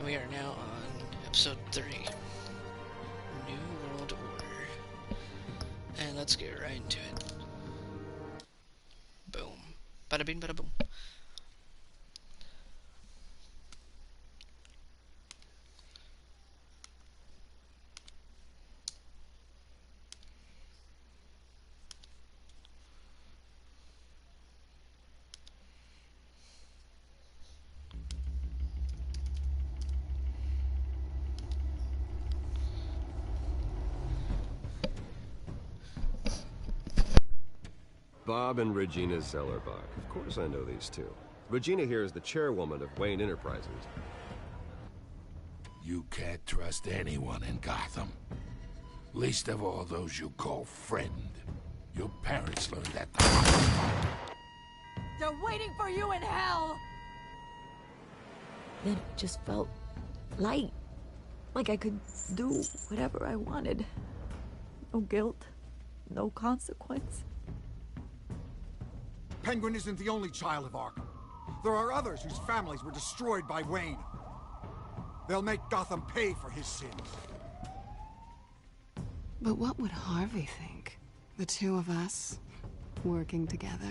We are now on episode 3. New World Order. And let's get right into it. Boom. Bada bing, bada boom. Bob and Regina Zellerbach. Of course I know these two. Regina here is the chairwoman of Wayne Enterprises. You can't trust anyone in Gotham. Least of all those you call friend. Your parents learned that the hard way. They're waiting for you in hell! Then it just felt light. Like I could do whatever I wanted. No guilt, no consequence. Penguin isn't the only child of Arkham. There are others whose families were destroyed by Wayne. They'll make Gotham pay for his sins. But what would Harvey think? The two of us, working together.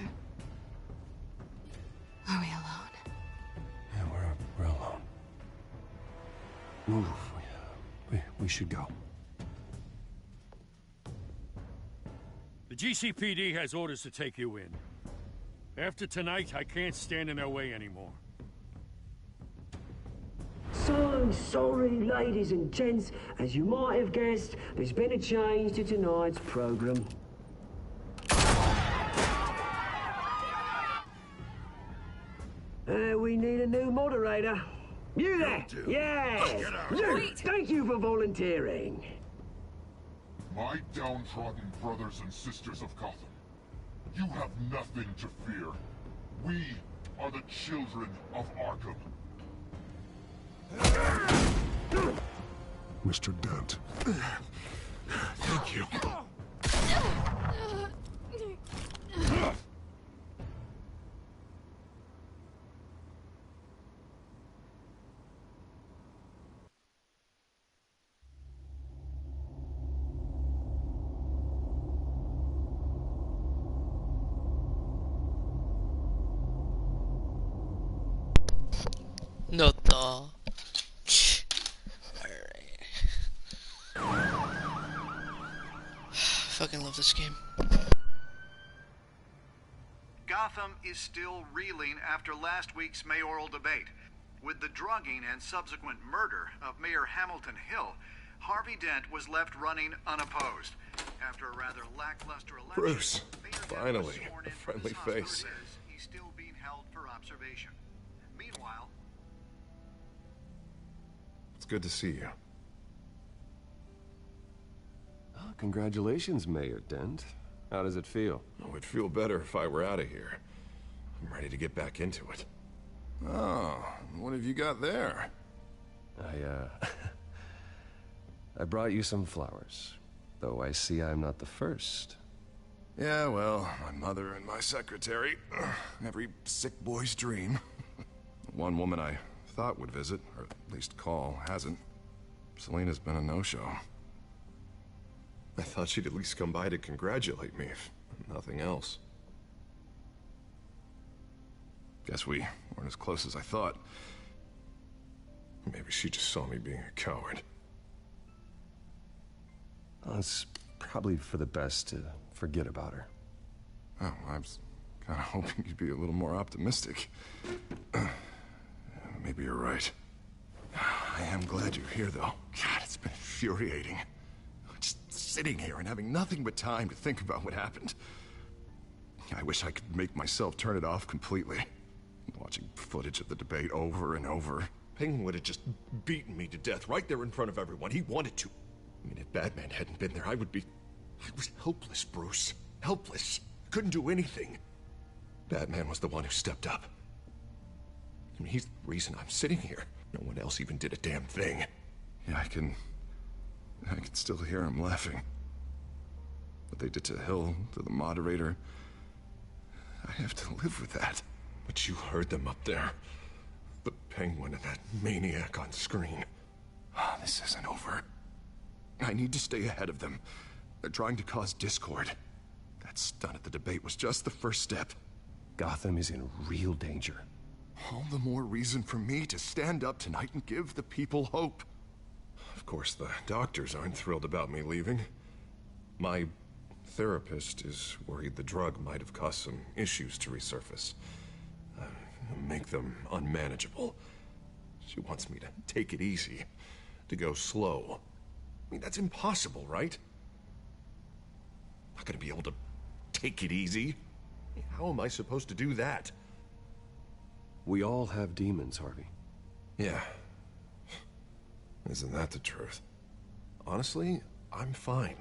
Are we alone? Yeah, we're alone. Move. We should go. The GCPD has orders to take you in. After tonight, I can't stand in their way anymore. So sorry, ladies and gents. As you might have guessed, there's been a change to tonight's program. We need a new moderator. You there? Yeah! You! Thank you for volunteering. My downtrodden brothers and sisters of Gotham, you have nothing to fear. We are the children of Arkham. Mr. Dent. Thank you. Nota. Alright. Fucking love this game. Gotham is still reeling after last week's mayoral debate. With the drugging and subsequent murder of Mayor Hamilton Hill, Harvey Dent was left running unopposed. After a rather lackluster election, Bruce, Mayor Dent finally, was sworn a in friendly for this face. hospital. He's still being held for observation. Meanwhile, It's good to see you. Oh, congratulations, Mayor Dent. How does it feel? Oh, it'd feel better if I were out of here. I'm ready to get back into it. Oh, what have you got there? I brought you some flowers. Though I see I'm not the first. Yeah, well, my mother and my secretary. Every sick boy's dream. One woman I thought would visit, or at least call, hasn't. Selena's been a no-show. I thought she'd at least come by to congratulate me, if nothing else. Guess we weren't as close as I thought. Maybe she just saw me being a coward. Well, it's probably for the best to forget about her. Oh, I was kind of hoping you'd be a little more optimistic. Maybe you're right. I am glad you're here, though. God, it's been infuriating. Just sitting here and having nothing but time to think about what happened. I wish I could make myself turn it off completely. Watching footage of the debate over and over. Penguin would have just beaten me to death right there in front of everyone. He wanted to. I mean, if Batman hadn't been there, I was helpless, Bruce. Helpless. Couldn't do anything. Batman was the one who stepped up. I mean, he's the reason I'm sitting here. No one else even did a damn thing. Yeah, I can still hear him laughing. What they did to Hill, to the moderator. I have to live with that. But you heard them up there. the Penguin and that maniac on screen. This isn't over. I need to stay ahead of them. They're trying to cause discord. That stunt at the debate was just the first step. Gotham is in real danger. All the more reason for me to stand up tonight and give the people hope. Of course, the doctors aren't thrilled about me leaving. My therapist is worried the drug might have caused some issues to resurface. Make them unmanageable. She wants me to take it easy, to go slow. I mean, that's impossible, right? I'm not gonna be able to take it easy. How am I supposed to do that? We all have demons, Harvey. Yeah. Isn't that the truth? Honestly, I'm fine.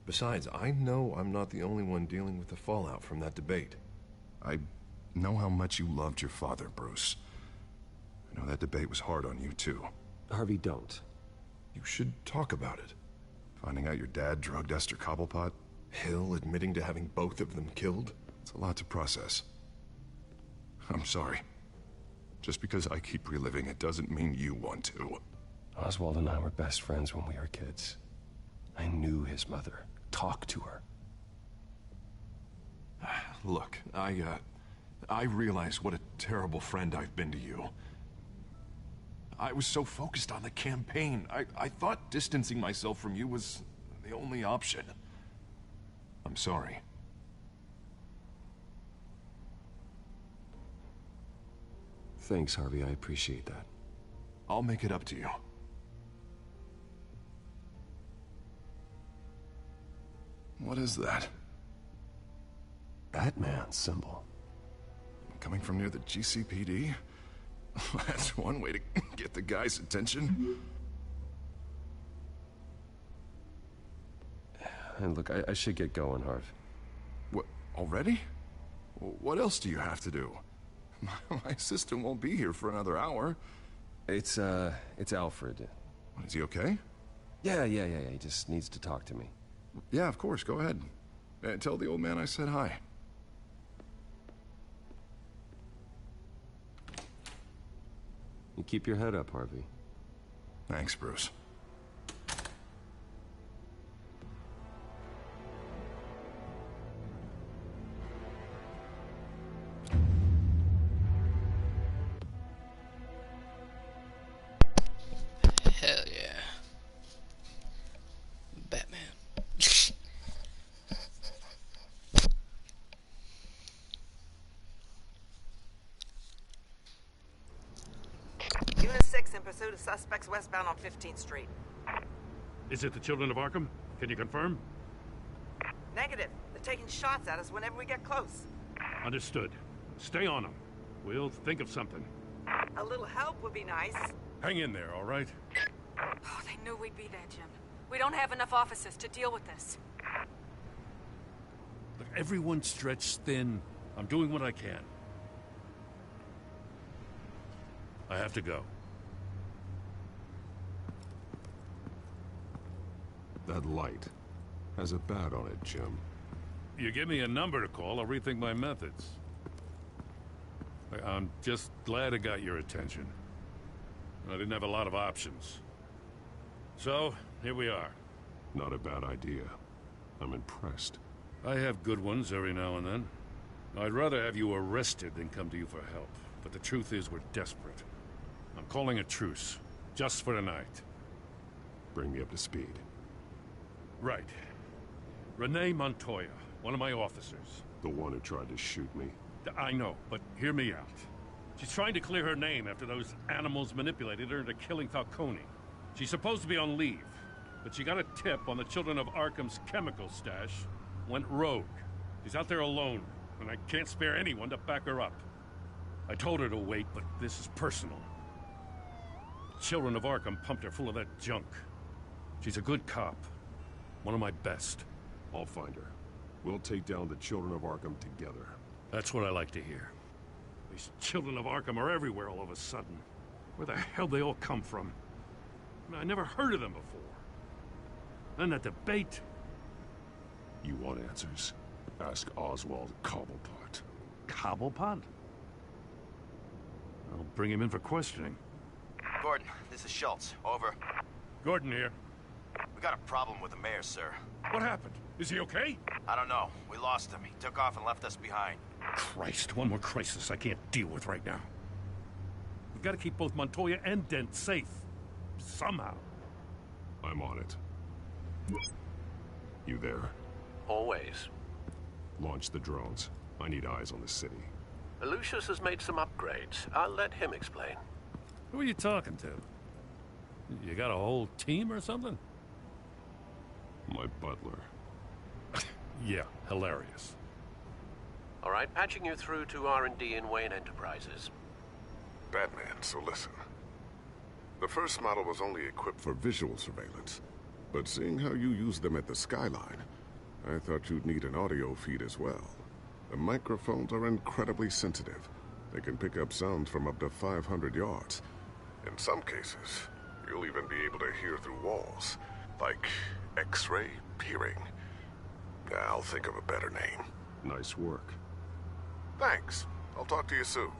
Besides, I know I'm not the only one dealing with the fallout from that debate. I know how much you loved your father, Bruce. I know that debate was hard on you, too. Harvey, don't. You should talk about it. Finding out your dad drugged Esther Cobblepot, Hill admitting to having both of them killed. It's a lot to process. I'm sorry. Just because I keep reliving it doesn't mean you want to. Oswald and I were best friends when we were kids. I knew his mother. Talked to her. Look, I realize what a terrible friend I've been to you. I was so focused on the campaign. I thought distancing myself from you was the only option. I'm sorry. Thanks, Harvey. I appreciate that. I'll make it up to you. What is that? Batman's symbol. Coming from near the GCPD? That's one way to get the guy's attention. And look, I should get going, Harv. What, already? What else do you have to do? My assistant won't be here for another hour. It's Alfred. Is he okay? Yeah. He just needs to talk to me. Yeah, of course. Go ahead. Tell the old man I said hi. You keep your head up, Harvey. Thanks, Bruce. Hell yeah. Batman. Unit 6 in pursuit of suspects westbound on 15th Street. Is it the Children of Arkham? Can you confirm? Negative. They're taking shots at us whenever we get close. Understood. Stay on them. We'll think of something. A little help would be nice. Hang in there, all right? Oh, they knew we'd be there, Jim. We don't have enough officers to deal with this. Look, everyone's stretched thin. I'm doing what I can. I have to go. That light has a bat on it, Jim. You give me a number to call, I'll rethink my methods. I'm just glad I got your attention. I didn't have a lot of options. So, here we are. Not a bad idea. I'm impressed. I have good ones every now and then. I'd rather have you arrested than come to you for help. But the truth is, we're desperate. I'm calling a truce. Just for tonight. Bring me up to speed. Right. Renee Montoya, one of my officers. The one who tried to shoot me? I know, but hear me out. She's trying to clear her name after those animals manipulated her into killing Falcone. She's supposed to be on leave, but she got a tip on the Children of Arkham's chemical stash, went rogue. She's out there alone, and I can't spare anyone to back her up. I told her to wait, but this is personal. Children of Arkham pumped her full of that junk. She's a good cop. One of my best. I'll find her. We'll take down the Children of Arkham together. That's what I like to hear. These Children of Arkham are everywhere all of a sudden. Where the hell they all come from? I never heard of them before. Then that debate. You want answers? Ask Oswald Cobblepot. Cobblepot? I'll bring him in for questioning. Gordon, this is Schultz. Over. Gordon here. We got a problem with the mayor, sir. What happened? Is he okay? I don't know. We lost him. He took off and left us behind. Christ, one more crisis I can't deal with right now. We've got to keep both Montoya and Dent safe. Somehow. I'm on it. You there? Always. Launch the drones. I need eyes on the city. Lucius has made some upgrades. I'll let him explain. Who are you talking to? You got a whole team or something? My butler. Yeah, hilarious. All right, patching you through to R&D in Wayne Enterprises. Batman, so listen. The first model was only equipped for visual surveillance. But seeing how you use them at the skyline, I thought you'd need an audio feed as well. The microphones are incredibly sensitive. They can pick up sounds from up to 500 yards. In some cases, you'll even be able to hear through walls. Like X-ray hearing. I'll think of a better name. Nice work. Thanks. I'll talk to you soon.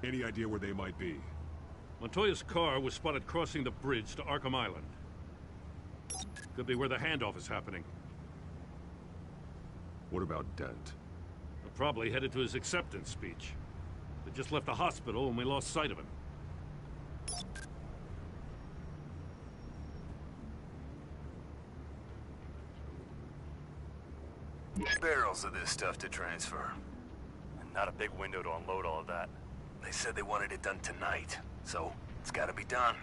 Any idea where they might be? Montoya's car was spotted crossing the bridge to Arkham Island. Could be where the handoff is happening. What about Dent? We're probably headed to his acceptance speech. They just left the hospital and we lost sight of him. Barrels of this stuff to transfer. And not a big window to unload all of that. They said they wanted it done tonight, so it's gotta be done.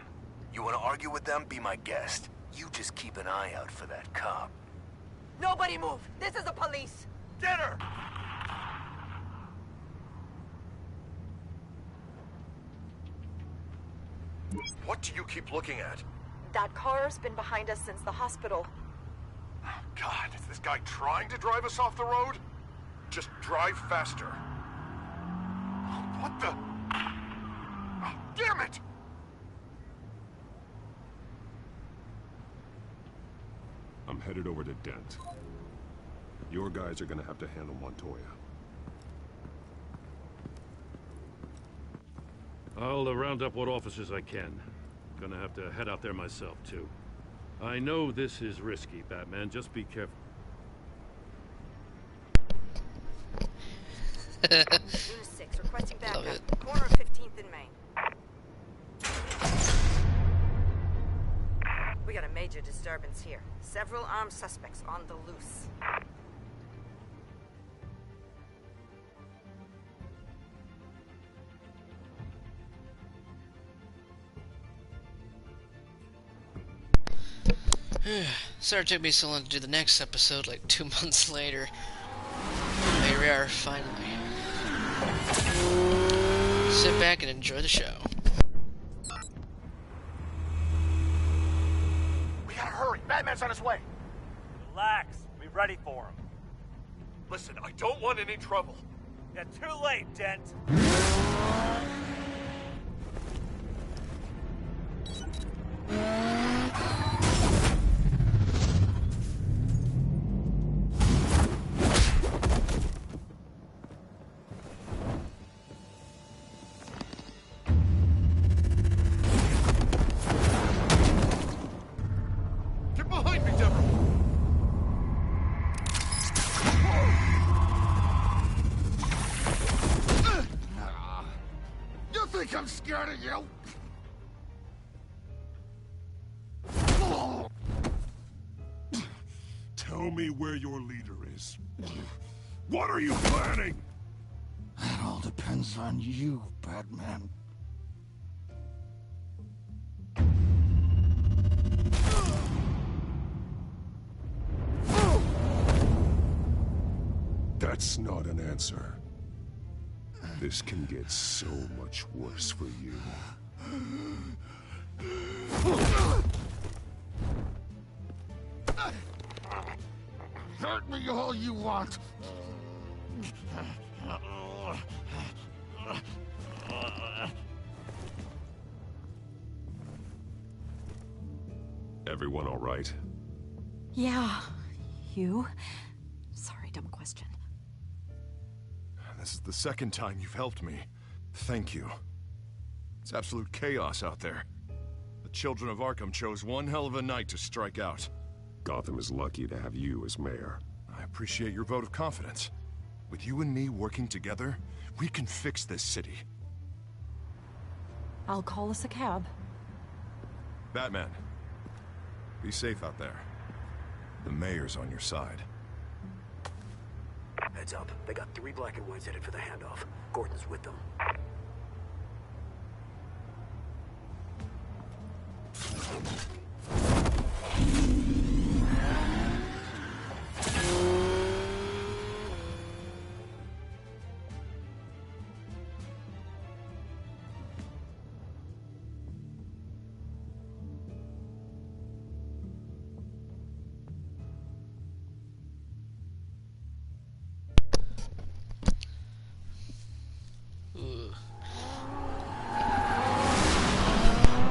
You wanna argue with them? Be my guest. You just keep an eye out for that cop. Nobody move! This is the police! Get her! What do you keep looking at? That car's been behind us since the hospital. God, is this guy trying to drive us off the road? Just drive faster. What the? Oh, damn it! I'm headed over to Dent. Your guys are gonna have to handle Montoya. I'll round up what officers I can. Gonna have to head out there myself, too. I know this is risky, Batman. Just be careful. Unit 6, requesting backup. Corner of 15th and Main. We got a major disturbance here. Several armed suspects on the loose. Sorry it took me so long to do the next episode, like 2 months later. Here we are, finally. Sit back and enjoy the show. We gotta hurry. Batman's on his way. Relax. Be ready for him. Listen, I don't want any trouble. Yeah, too late, Dent. Get behind me, Deborah! You think I'm scared of you? Tell me where your leader is. What are you planning? That all depends on you, Batman. That's not an answer. This can get so much worse for you. Hurt me all you want. Everyone all right? Yeah. You? Sorry, dumb question. This is the second time you've helped me. Thank you. It's absolute chaos out there. The children of Arkham chose one hell of a night to strike out. Gotham is lucky to have you as mayor. I appreciate your vote of confidence. With you and me working together, we can fix this city. I'll call us a cab. Batman, be safe out there. The mayor's on your side. Heads up. They got 3 black and whites headed for the handoff. Gordon's with them.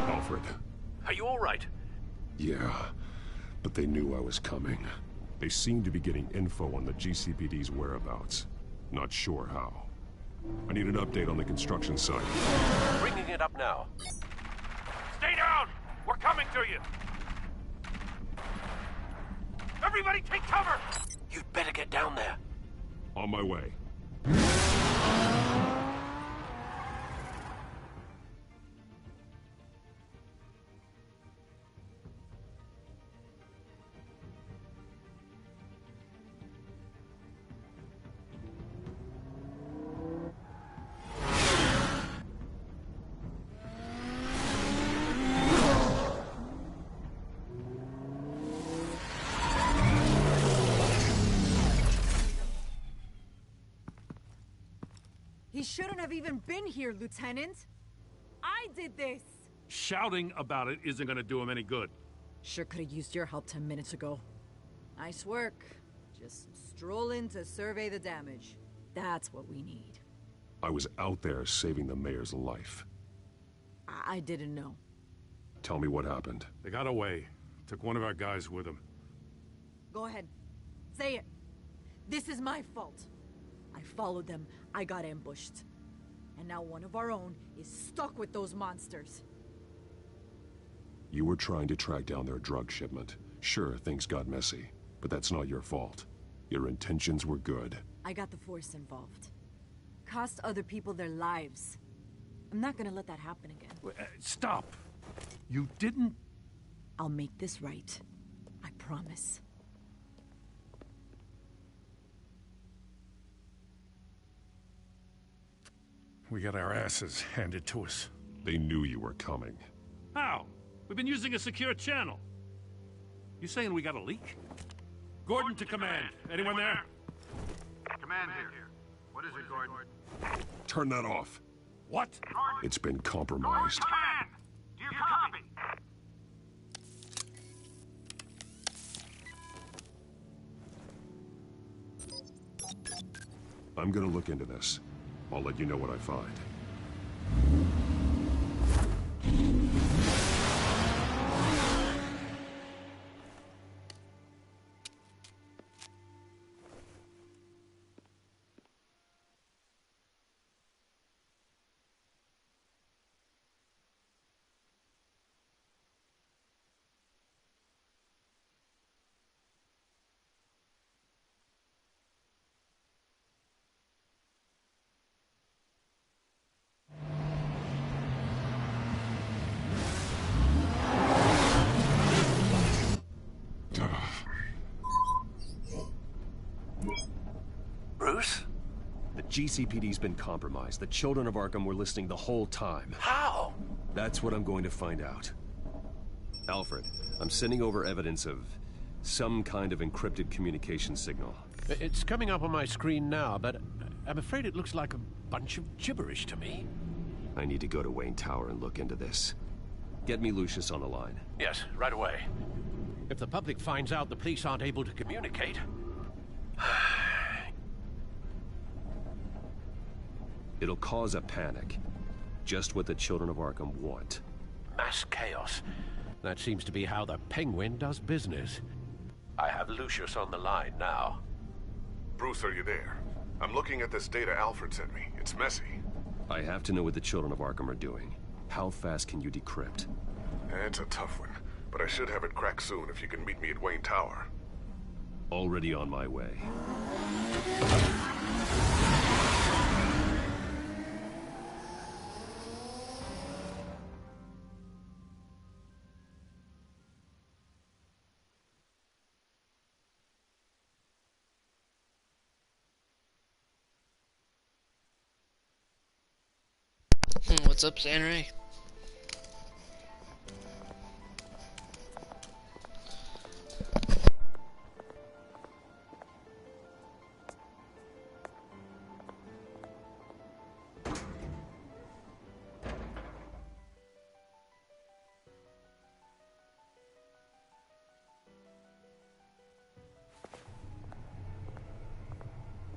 Alfred. Are you all right? Yeah, but they knew I was coming. They seem to be getting info on the GCPD's whereabouts. Not sure how. I need an update on the construction site. Bringing it up now. Stay down! We're coming to you! Everybody take cover! You'd better get down there. On my way. He shouldn't have even been here, Lieutenant. I did this. Shouting about it isn't gonna do him any good. Sure could have used your help 10 minutes ago. Nice work. Just stroll in to survey the damage. That's what we need. I was out there saving the mayor's life. I didn't know. Tell me what happened. They got away. Took one of our guys with them. Go ahead. Say it. This is my fault. I followed them. I got ambushed. And now one of our own is stuck with those monsters. You were trying to track down their drug shipment. Sure, things got messy, but that's not your fault. Your intentions were good. I got the Force involved. Cost other people their lives. I'm not gonna let that happen again. Stop! You didn't... I'll make this right. I promise. We got our asses handed to us. They knew you were coming. How? We've been using a secure channel. You saying we got a leak? Gordon to command. Anyone there? Command here. What is it, Gordon? Turn that off. What? It's been compromised. Command! Do you copy? I'm gonna look into this. I'll let you know what I find. Bruce? The GCPD's been compromised. The children of Arkham were listening the whole time. How? That's what I'm going to find out. Alfred, I'm sending over evidence of some kind of encrypted communication signal. It's coming up on my screen now, but I'm afraid it looks like a bunch of gibberish to me. I need to go to Wayne Tower and look into this. Get me Lucius on the line. Yes, right away. If the public finds out the police aren't able to communicate... It'll cause a panic. Just what the children of Arkham want. Mass chaos. That seems to be how the Penguin does business. I have Lucius on the line now. Bruce, are you there? I'm looking at this data Alfred sent me. It's messy. I have to know what the children of Arkham are doing. How fast can you decrypt? It's a tough one, but I should have it cracked soon if you can meet me at Wayne Tower. Already on my way. What's up, Sanray?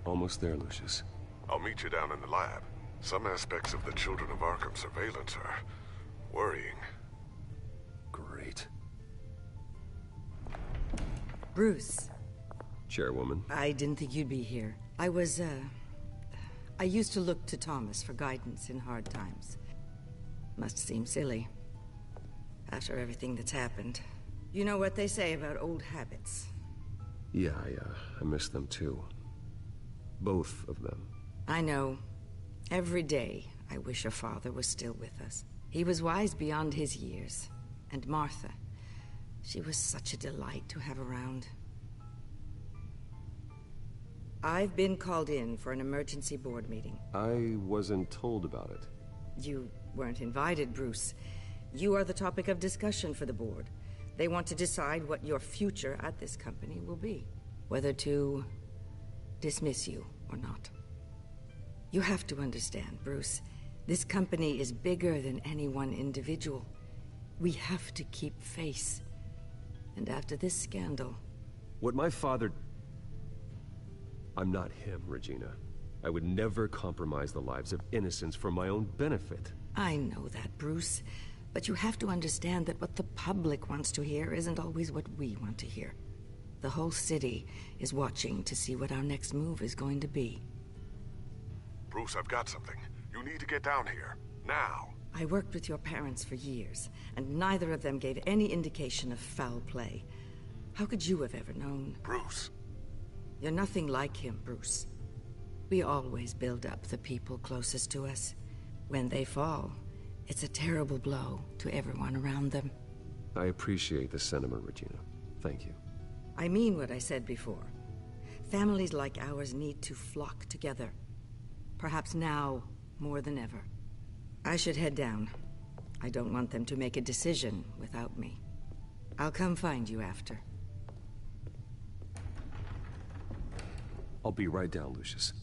Almost there, Lucius. I'll meet you down in the lab. Some aspects of the Children of Arkham surveillance are worrying. Great. Bruce. Chairwoman. I didn't think you'd be here. I used to look to Thomas for guidance in hard times. Must seem silly. After everything that's happened. You know what they say about old habits. Yeah, I miss them too. Both of them. I know. Every day, I wish a father was still with us. He was wise beyond his years. And Martha, she was such a delight to have around. I've been called in for an emergency board meeting. I wasn't told about it. You weren't invited, Bruce. You are the topic of discussion for the board. They want to decide what your future at this company will be. Whether to dismiss you or not. You have to understand, Bruce. This company is bigger than any one individual. We have to keep face. And after this scandal... What my father... I'm not him, Regina. I would never compromise the lives of innocents for my own benefit. I know that, Bruce. But you have to understand that what the public wants to hear isn't always what we want to hear. The whole city is watching to see what our next move is going to be. Bruce, I've got something. You need to get down here. Now. I worked with your parents for years, and neither of them gave any indication of foul play. How could you have ever known? Bruce. You're nothing like him, Bruce. We always build up the people closest to us. When they fall, it's a terrible blow to everyone around them. I appreciate the sentiment, Regina. Thank you. I mean what I said before. Families like ours need to flock together. Perhaps now, more than ever. I should head down. I don't want them to make a decision without me. I'll come find you after. I'll be right down, Lucius.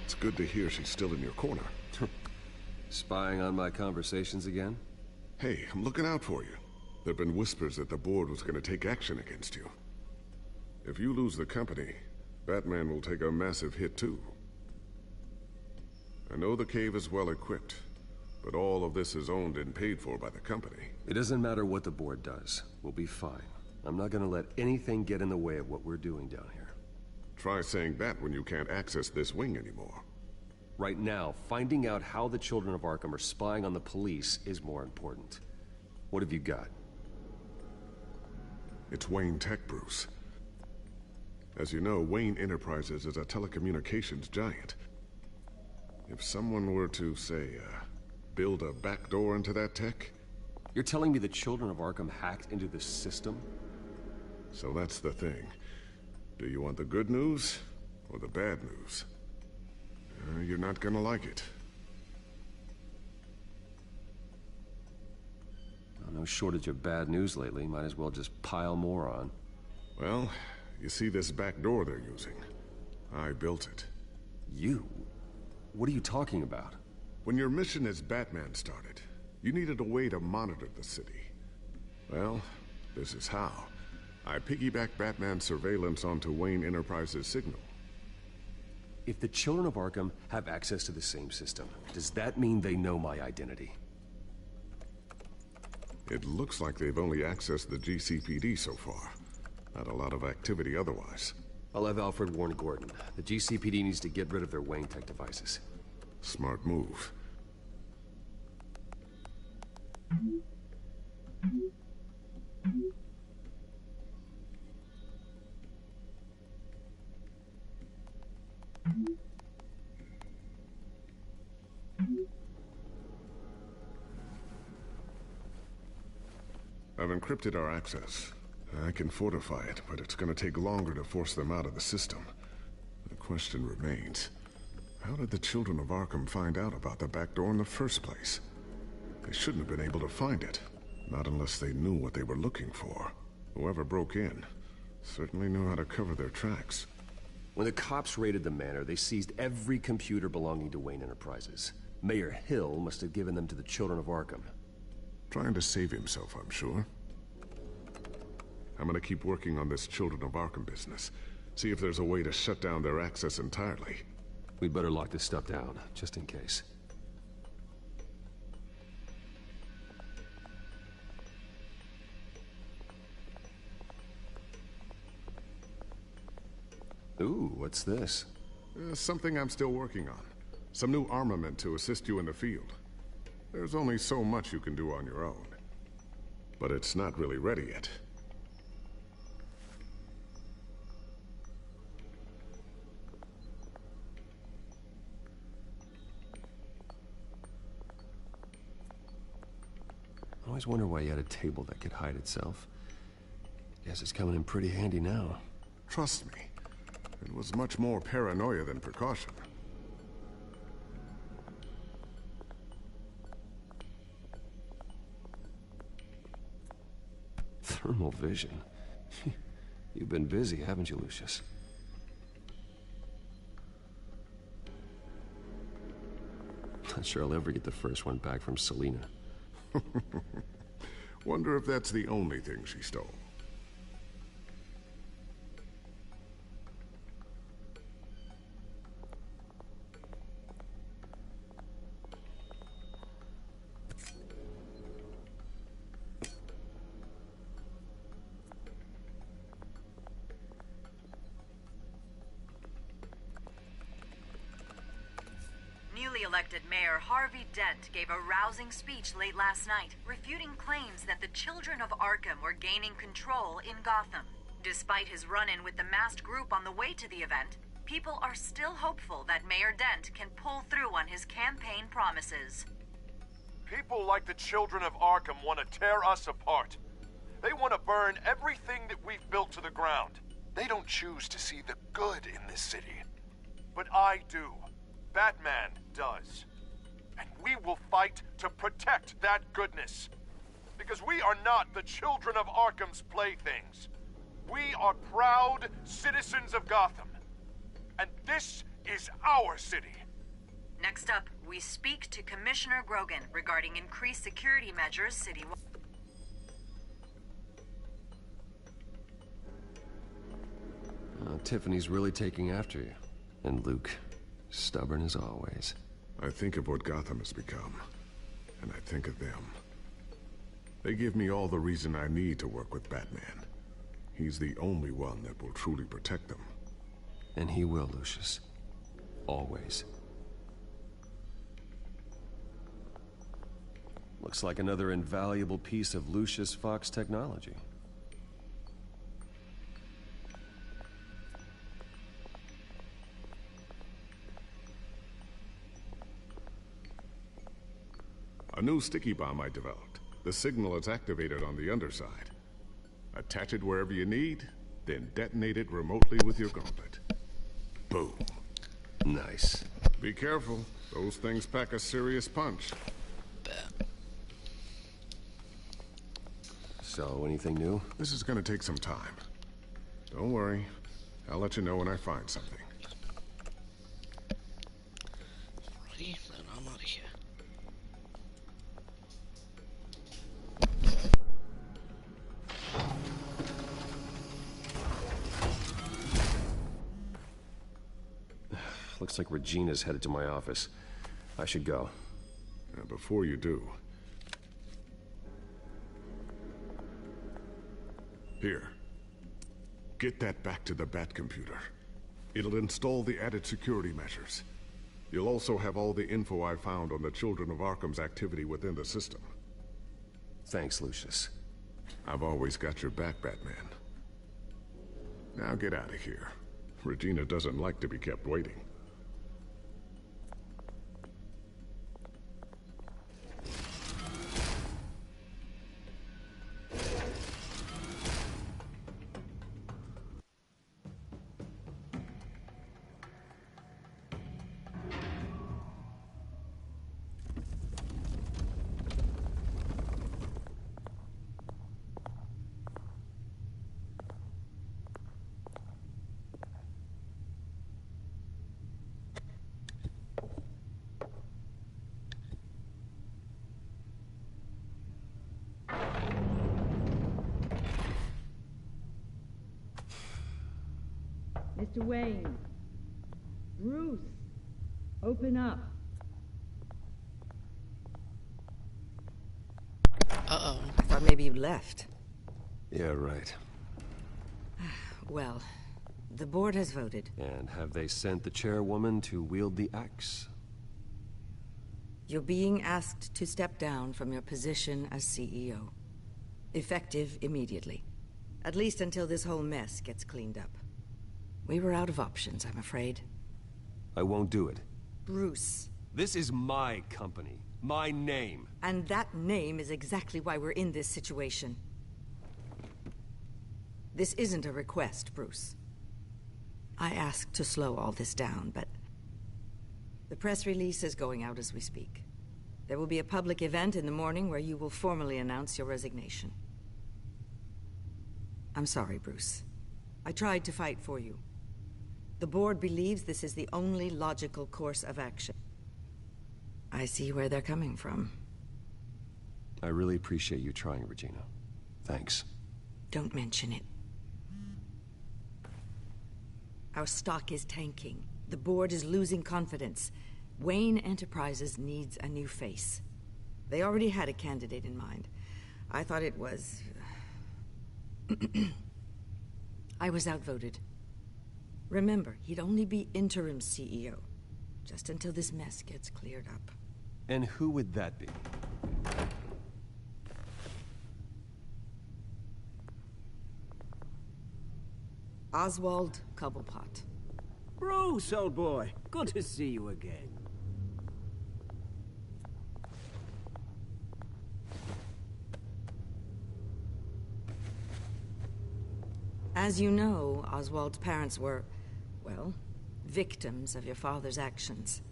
It's good to hear she's still in your corner. Spying on my conversations again? Hey, I'm looking out for you. There've been whispers that the board was going to take action against you. If you lose the company, Batman will take a massive hit too. I know the cave is well equipped, but all of this is owned and paid for by the company. It doesn't matter what the board does. We'll be fine. I'm not gonna let anything get in the way of what we're doing down here. Try saying that when you can't access this wing anymore. Right now, finding out how the Children of Arkham are spying on the police is more important. What have you got? It's Wayne Tech, Bruce. As you know, Wayne Enterprises is a telecommunications giant. If someone were to, say, build a backdoor into that tech... You're telling me the children of Arkham hacked into this system? So that's the thing. Do you want the good news or the bad news? You're not gonna like it. No shortage of bad news lately. Might as well just pile more on. Well, you see this back door they're using? I built it. You? What are you talking about? When your mission as Batman started, you needed a way to monitor the city. Well, this is how. I piggybacked Batman's surveillance onto Wayne Enterprises' signal. If the children of Arkham have access to the same system, does that mean they know my identity? It looks like they've only accessed the GCPD so far. Not a lot of activity otherwise. I'll have Alfred warn Gordon. The GCPD needs to get rid of their Wayne Tech devices. Smart move. I've encrypted our access. I can fortify it, but it's gonna take longer to force them out of the system. The question remains, how did the children of Arkham find out about the back door in the first place? They shouldn't have been able to find it. Not unless they knew what they were looking for. Whoever broke in certainly knew how to cover their tracks. When the cops raided the manor, they seized every computer belonging to Wayne Enterprises. Mayor Hill must have given them to the children of Arkham. Trying to save himself, I'm sure. I'm gonna keep working on this Children of Arkham business. See if there's a way to shut down their access entirely. We'd better lock this stuff down, just in case. Ooh, what's this? Something I'm still working on. Some new armament to assist you in the field. There's only so much you can do on your own. But it's not really ready yet. I always wonder why you had a table that could hide itself. Guess it's coming in pretty handy now. Trust me, it was much more paranoia than precaution. Thermal vision. You've been busy, haven't you, Lucius? Not sure I'll ever get the first one back from Selina. Wonder if that's the only thing she stole. Newly elected Mayor Harvey Dent gave a rousing speech late last night, refuting claims that the children of Arkham were gaining control in Gotham. Despite his run-in with the masked group on the way to the event, people are still hopeful that Mayor Dent can pull through on his campaign promises. People like the children of Arkham want to tear us apart. They want to burn everything that we've built to the ground. They don't choose to see the good in this city. But I do. Batman does. And we will fight to protect that goodness. Because we are not the children of Arkham's playthings. We are proud citizens of Gotham. And this is our city. Next up, we speak to Commissioner Grogan regarding increased security measures citywide. Tiffany's really taking after you. And Luke, stubborn as always. I think of what Gotham has become, and I think of them. They give me all the reason I need to work with Batman. He's the only one that will truly protect them. And he will, Lucius. Always. Looks like another invaluable piece of Lucius Fox technology. A new sticky bomb I developed. The signal is activated on the underside. Attach it wherever you need, then detonate it remotely with your gauntlet. Boom. Nice. Be careful. Those things pack a serious punch. Bet. So, anything new? This is gonna take some time. Don't worry. I'll let you know when I find something. Alrighty, then I'm out of here. Looks like Regina's headed to my office. I should go. Before you do... Here. Get that back to the Bat computer. It'll install the added security measures. You'll also have all the info I found on the Children of Arkham's activity within the system. Thanks, Lucius. I've always got your back, Batman. Now get out of here. Regina doesn't like to be kept waiting. Mr. Wayne. Bruce. Open up. Uh-oh. I thought maybe you left. Yeah, right. Well, the board has voted. And have they sent the chairwoman to wield the axe? You're being asked to step down from your position as CEO. Effective immediately. At least until this whole mess gets cleaned up. We were out of options, I'm afraid. I won't do it. Bruce. This is my company. My name. And that name is exactly why we're in this situation. This isn't a request, Bruce. I asked to slow all this down, but... the press release is going out as we speak. There will be a public event in the morning where you will formally announce your resignation. I'm sorry, Bruce. I tried to fight for you. The board believes this is the only logical course of action. I see where they're coming from. I really appreciate you trying, Regina. Thanks. Don't mention it. Our stock is tanking. The board is losing confidence. Wayne Enterprises needs a new face. They already had a candidate in mind. I thought it was... I was outvoted. Remember, he'd only be interim CEO, just until this mess gets cleared up. And who would that be? Oswald Cobblepot. Bruce, old boy. Good to see you again. As you know, Oswald's parents were, well, victims of your father's actions.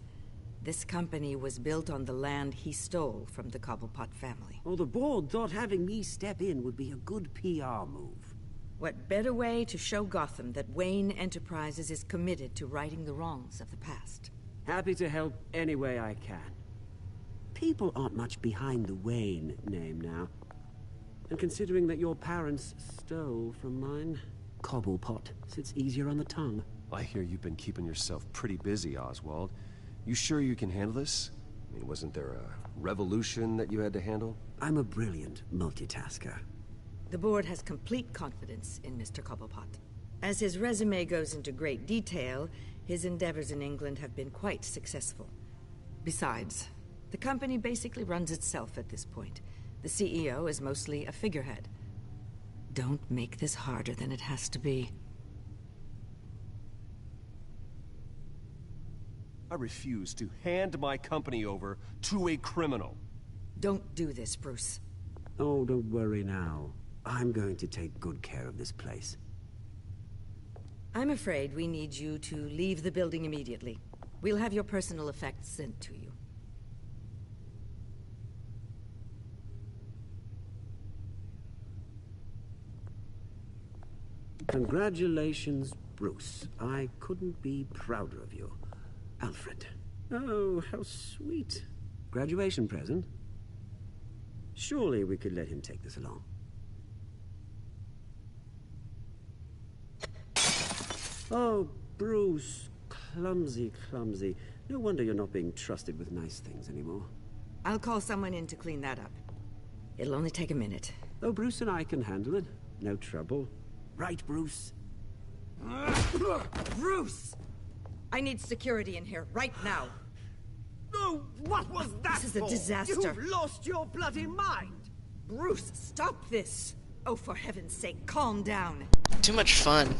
This company was built on the land he stole from the Cobblepot family. Well, the board thought having me step in would be a good PR move. What better way to show Gotham that Wayne Enterprises is committed to righting the wrongs of the past? Happy to help any way I can. People aren't much behind the Wayne name now. And considering that your parents stole from mine, Cobblepot sits easier on the tongue. I hear you've been keeping yourself pretty busy, Oswald. You sure you can handle this? I mean, wasn't there a revolution that you had to handle? I'm a brilliant multitasker. The board has complete confidence in Mr. Cobblepot. As his resume goes into great detail, his endeavors in England have been quite successful. Besides, the company basically runs itself at this point. The CEO is mostly a figurehead. Don't make this harder than it has to be. I refuse to hand my company over to a criminal. Don't do this, Bruce. Oh, don't worry now. I'm going to take good care of this place. I'm afraid we need you to leave the building immediately. We'll have your personal effects sent to you. Congratulations, Bruce. I couldn't be prouder of you. Alfred. Oh, how sweet. Graduation present? Surely we could let him take this along. Oh, Bruce. Clumsy, clumsy. No wonder you're not being trusted with nice things anymore. I'll call someone in to clean that up. It'll only take a minute. Oh, Bruce and I can handle it. No trouble. Right, Bruce? Bruce! I need security in here, right now. Oh, what was that This is a for? disaster. You've lost your bloody mind! Bruce, stop this! Oh, for heaven's sake, calm down. Too much fun.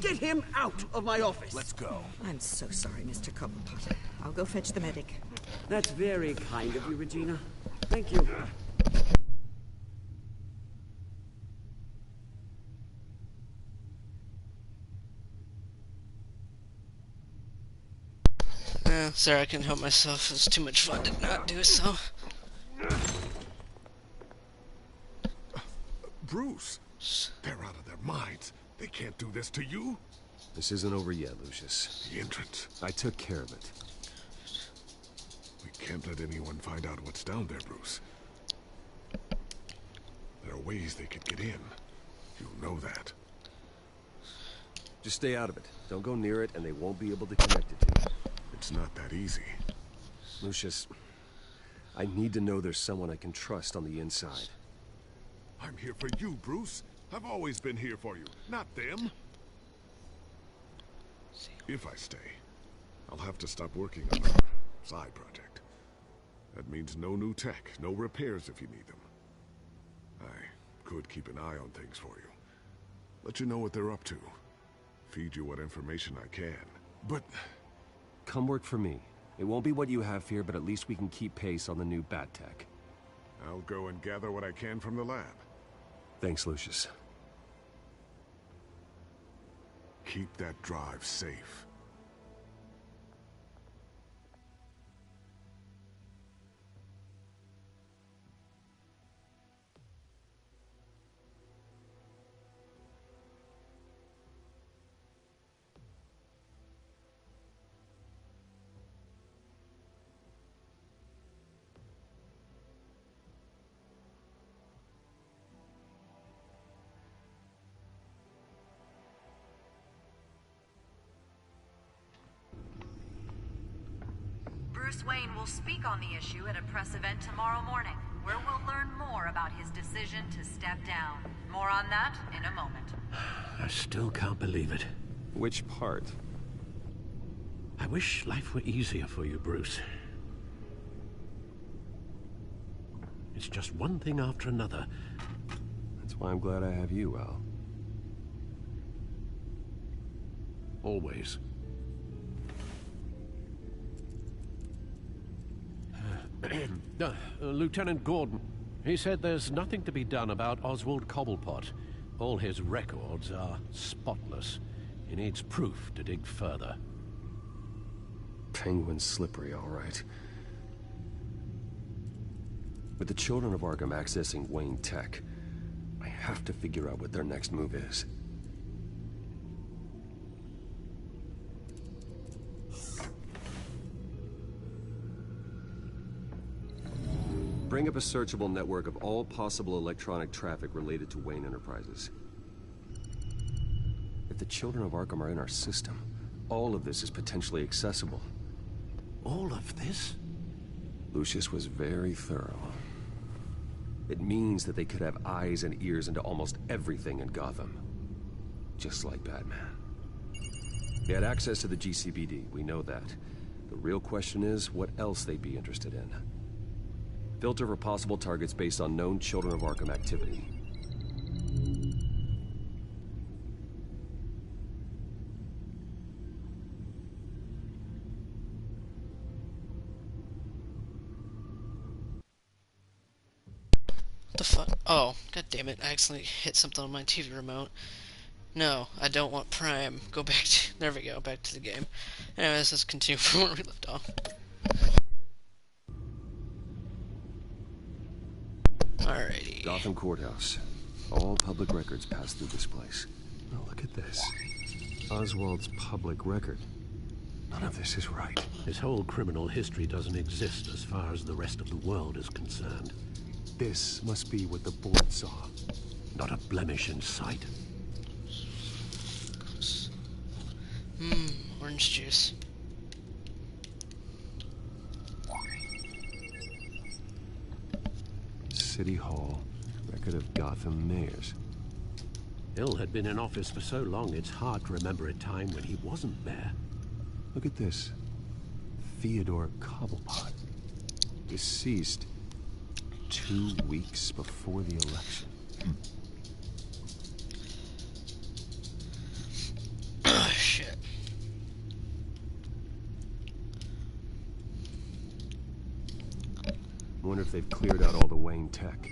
Get him out of my office! Let's go. I'm so sorry, Mr. Cobblepot. I'll go fetch the medic. That's very kind of you, Regina. Thank you. Sorry, I couldn't help myself. It was too much fun to not do so. Bruce, they're out of their minds. They can't do this to you. This isn't over yet, Lucius. The entrance. I took care of it. We can't let anyone find out what's down there, Bruce. There are ways they could get in. You know that. Just stay out of it. Don't go near it, and they won't be able to connect it to you. It's not that easy. Lucius, I need to know there's someone I can trust on the inside. I'm here for you, Bruce. I've always been here for you, not them. If I stay, I'll have to stop working on our side project. That means no new tech, no repairs if you need them. I could keep an eye on things for you. Let you know what they're up to. Feed you what information I can. But come work for me. It won't be what you have here, but at least we can keep pace on the new bat tech. I'll go and gather what I can from the lab. Thanks, Lucius. Keep that drive safe. Bruce Wayne will speak on the issue at a press event tomorrow morning, where we'll learn more about his decision to step down. More on that in a moment. I still can't believe it. Which part? I wish life were easier for you, Bruce. It's just one thing after another. That's why I'm glad I have you, Al. Always. Lieutenant Gordon, he said there's nothing to be done about Oswald Cobblepot. All his records are spotless. He needs proof to dig further. Penguin's slippery, all right. With the children of Arkham accessing Wayne Tech, I have to figure out what their next move is. Bring up a searchable network of all possible electronic traffic related to Wayne Enterprises. If the children of Arkham are in our system, all of this is potentially accessible. All of this? Lucius was very thorough. It means that they could have eyes and ears into almost everything in Gotham. Just like Batman. They had access to the GCPD, we know that. The real question is, what else they'd be interested in. Filter for possible targets based on known Children of Arkham activity. fuck? Oh, god damn it. I accidentally hit something on my TV remote. No, I don't want Prime. Go back to... There we go, back to the game. Anyways, let's continue from where we left off. Alrighty. Gotham Courthouse. All public records pass through this place. Oh, look at this. Oswald's public record. None of this is right. His whole criminal history doesn't exist as far as the rest of the world is concerned. This must be what the board saw. Not a blemish in sight. Orange juice. City Hall. Record of Gotham mayors. Hill had been in office for so long, it's hard to remember a time when he wasn't there. Look at this. Theodore Cobblepot. Deceased 2 weeks before the election. Oh, shit. Wonder if they've cleared out all the Wayne tech.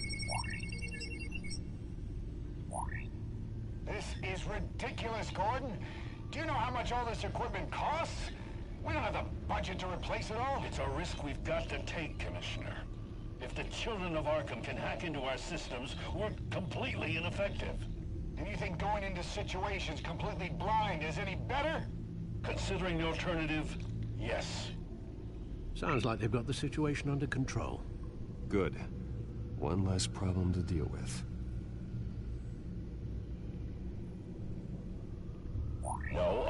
This is ridiculous, Gordon. Do you know how much all this equipment costs? We don't have the budget to replace it all. It's a risk we've got to take, Commissioner. If the children of Arkham can hack into our systems, we're completely ineffective. And you think going into situations completely blind is any better? Considering the alternative, yes. Sounds like they've got the situation under control. Good. One less problem to deal with. No,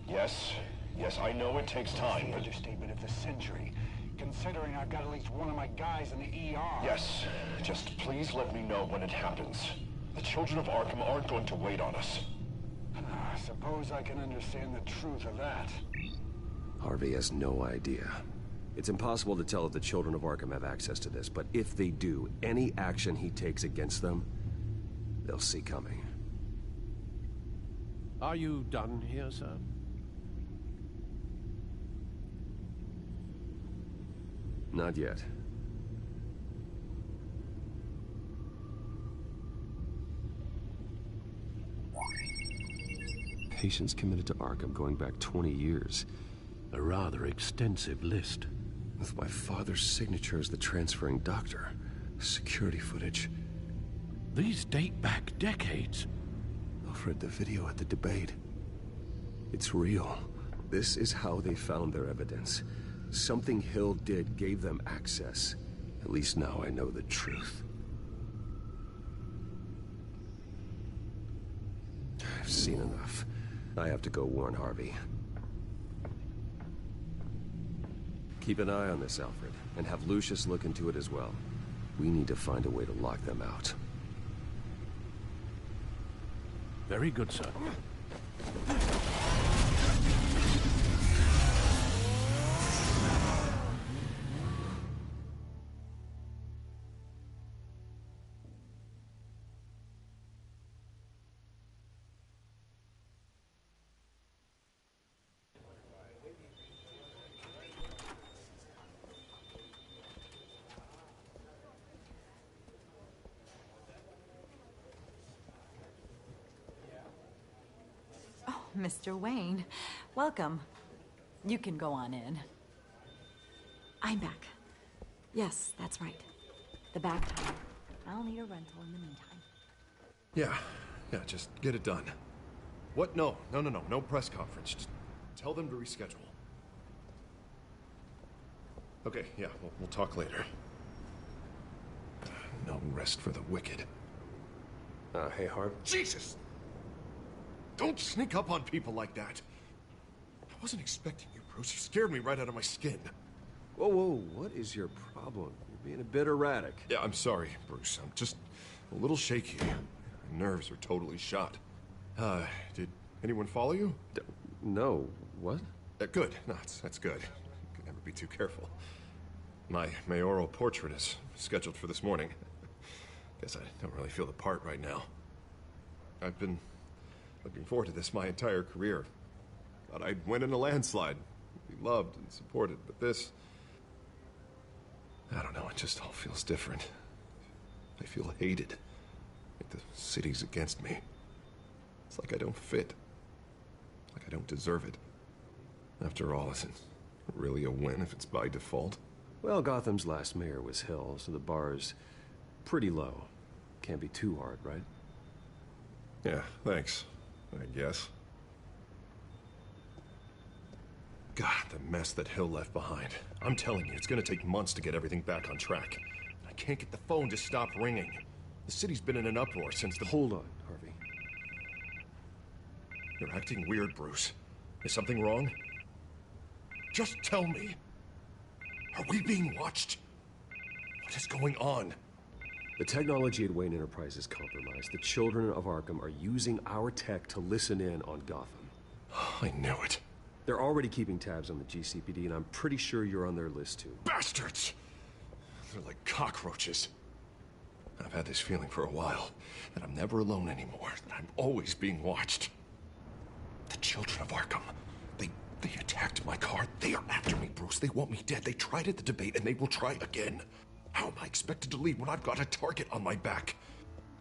Yes, I know it takes time, but... Understatement of the century, considering I've got at least one of my guys in the ER. Yes, just please let me know when it happens. The children of Arkham aren't going to wait on us. I suppose I can understand the truth of that. Harvey has no idea. It's impossible to tell if the children of Arkham have access to this, but if they do, any action he takes against them, they'll see coming. Are you done here, sir? Not yet. Patients committed to Arkham going back 20 years. A rather extensive list. With my father's signature as the transferring doctor. Security footage. These date back decades. I've read the video at the debate. It's real. This is how they found their evidence. Something Hill did gave them access. At least now I know the truth. I've seen enough. I have to go warn Harvey. Keep an eye on this, Alfred, and have Lucius look into it as well. We need to find a way to lock them out. Very good, sir. Mr. Wayne, welcome. You can go on in. I'm back. Yes, that's right. The back time. I'll need a rental in the meantime. Yeah, just get it done. What? No press conference. Just tell them to reschedule. Okay, yeah, we'll talk later. No rest for the wicked. Hey, Harv. Jesus! Don't sneak up on people like that. I wasn't expecting you, Bruce. You scared me right out of my skin. Whoa, what is your problem? You're being a bit erratic. Yeah, I'm sorry, Bruce. I'm just a little shaky. My nerves are totally shot. Did anyone follow you? No. What? Good. No, that's good. Could never be too careful. My mayoral portrait is scheduled for this morning. Guess I don't really feel the part right now. I've been looking forward to this my entire career. Thought I'd win in a landslide. Be loved and supported, but this... I don't know, it just all feels different. I feel hated. Like the city's against me. It's like I don't fit. Like I don't deserve it. After all, is it really a win if it's by default? Well, Gotham's last mayor was Hill, so the bar's pretty low. Can't be too hard, right? Yeah, thanks, I guess. God, the mess that Hill left behind. I'm telling you, it's gonna take months to get everything back on track. I can't get the phone to stop ringing. The city's been in an uproar since the... Hold on, Harvey. You're acting weird, Bruce. Is something wrong? Just tell me. Are we being watched? What is going on? The technology at Wayne Enterprise is compromised. The children of Arkham are using our tech to listen in on Gotham. I knew it. They're already keeping tabs on the GCPD, and I'm pretty sure you're on their list too. Bastards! They're like cockroaches. I've had this feeling for a while, that I'm never alone anymore, that I'm always being watched. The children of Arkham, they attacked my car. They are after me, Bruce. They want me dead. They tried at the debate, and they will try again. How am I expected to leave when I've got a target on my back?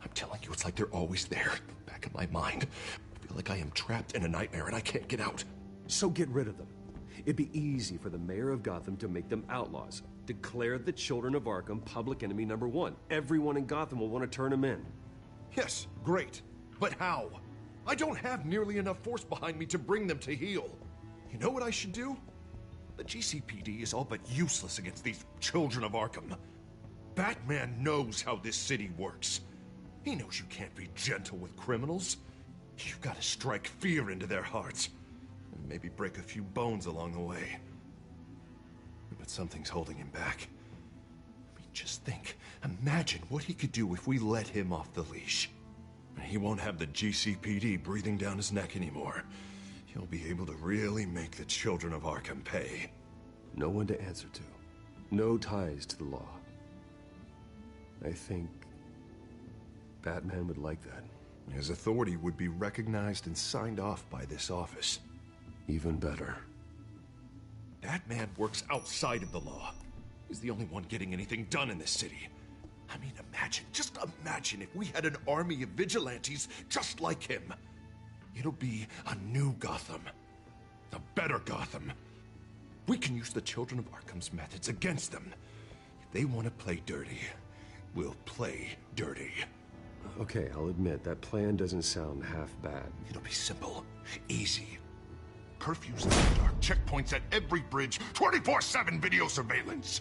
I'm telling you, it's like they're always there, back in my mind. I feel like I am trapped in a nightmare, and I can't get out. So get rid of them. It'd be easy for the mayor of Gotham to make them outlaws. Declare the children of Arkham public enemy #1. Everyone in Gotham will want to turn them in. Yes, great. But how? I don't have nearly enough force behind me to bring them to heel. You know what I should do? The GCPD is all but useless against these children of Arkham. Batman knows how this city works. He knows you can't be gentle with criminals. You've got to strike fear into their hearts. And maybe break a few bones along the way. But something's holding him back. I mean, just think. Imagine what he could do if we let him off the leash. He won't have the GCPD breathing down his neck anymore. He'll be able to really make the children of Arkham pay. No one to answer to. No ties to the law. I think Batman would like that. His authority would be recognized and signed off by this office. Even better. Batman works outside of the law. He's the only one getting anything done in this city. I mean, just imagine if we had an army of vigilantes just like him. It'll be a new Gotham. A better Gotham. We can use the children of Arkham's methods against them. If they want to play dirty, we'll play dirty. Okay, I'll admit, that plan doesn't sound half bad. It'll be simple. Easy. Curfews in the dark, checkpoints at every bridge, 24/7 video surveillance.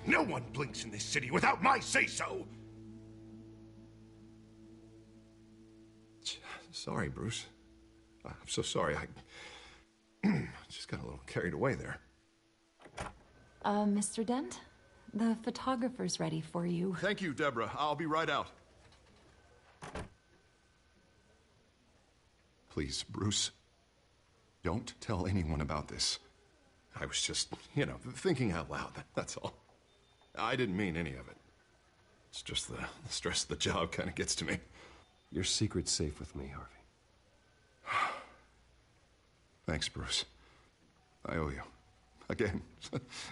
No one blinks in this city without my say-so. Sorry, Bruce. I'm so sorry. I just got a little carried away there. Mr. Dent? The photographer's ready for you. Thank you, Deborah. I'll be right out. Please, Bruce. Don't tell anyone about this. I was just, thinking out loud. That's all. I didn't mean any of it. It's just the stress of the job kind of gets to me. Your secret's safe with me, Harvey. Thanks, Bruce. I owe you. Again.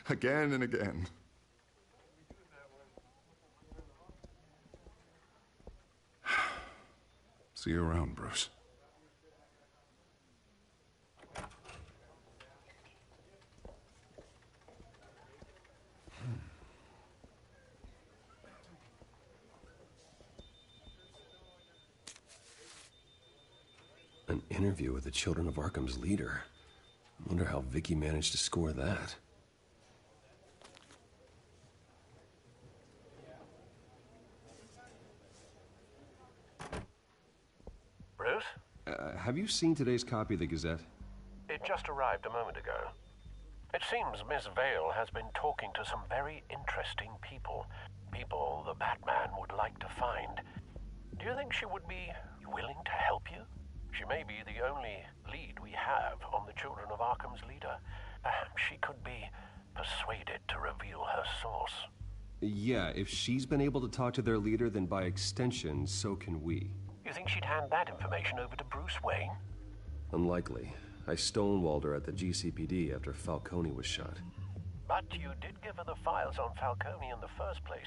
Again and again. See you around, Bruce. An interview with the children of Arkham's leader. I wonder how Vicky managed to score that. Bruce? Have you seen today's copy of the Gazette? It just arrived a moment ago. It seems Miss Vale has been talking to some very interesting people. People the Batman would like to find. Do you think she would be willing to help you? She may be the only lead we have on the children of Arkham's leader. Perhaps she could be persuaded to reveal her source. Yeah, if she's been able to talk to their leader, then by extension, so can we. You think she'd hand that information over to Bruce Wayne? Unlikely. I stonewalled her at the GCPD after Falcone was shot. But you did give her the files on Falcone in the first place.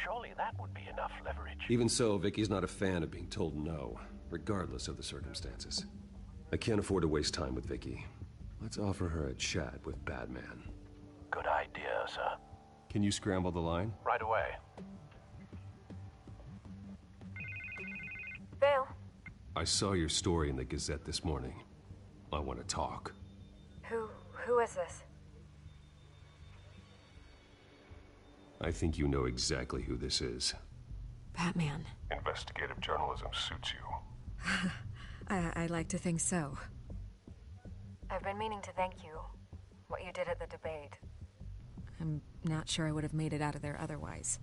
Surely that would be enough leverage. Even so, Vicky's not a fan of being told no, regardless of the circumstances. I can't afford to waste time with Vicky. Let's offer her a chat with Batman. Good idea, sir. Can you scramble the line? Right away. Vale. I saw your story in the Gazette this morning. I want to talk. Who is this? I think you know exactly who this is. Batman. Investigative journalism suits you. I like to think so. I've been meaning to thank you. What you did at the debate. I'm not sure I would have made it out of there otherwise.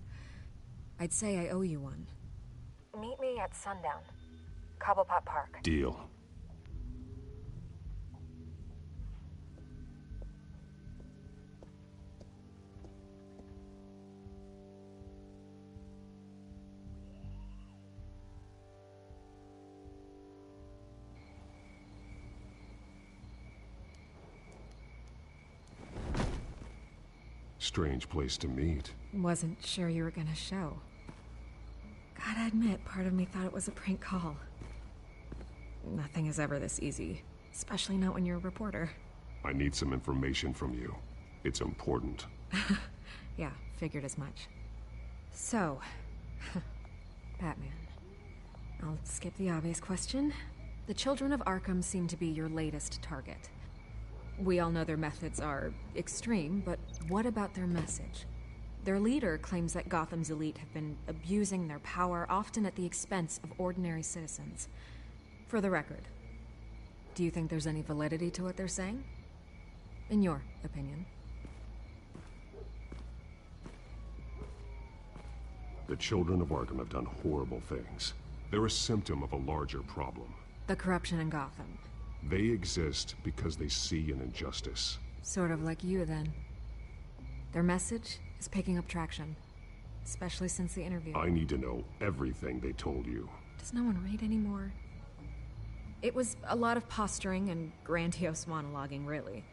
I'd say I owe you one. Meet me at sundown. Cobblepot Park. Deal. Strange place to meet. Wasn't sure you were gonna show. Gotta admit, part of me thought it was a prank call. Nothing is ever this easy, especially not when you're a reporter. I need some information from you. It's important. Yeah, figured as much. So, Batman. I'll skip the obvious question. The children of Arkham seem to be your latest target. We all know their methods are extreme, but what about their message? Their leader claims that Gotham's elite have been abusing their power, often at the expense of ordinary citizens. For the record, do you think there's any validity to what they're saying? In your opinion? The children of Arkham have done horrible things. They're a symptom of a larger problem. The corruption in Gotham. They exist because they see an injustice. Sort of like you, then. Their message is picking up traction, especially since the interview. I need to know everything they told you. Does no one read anymore? It was a lot of posturing and grandiose monologuing, really.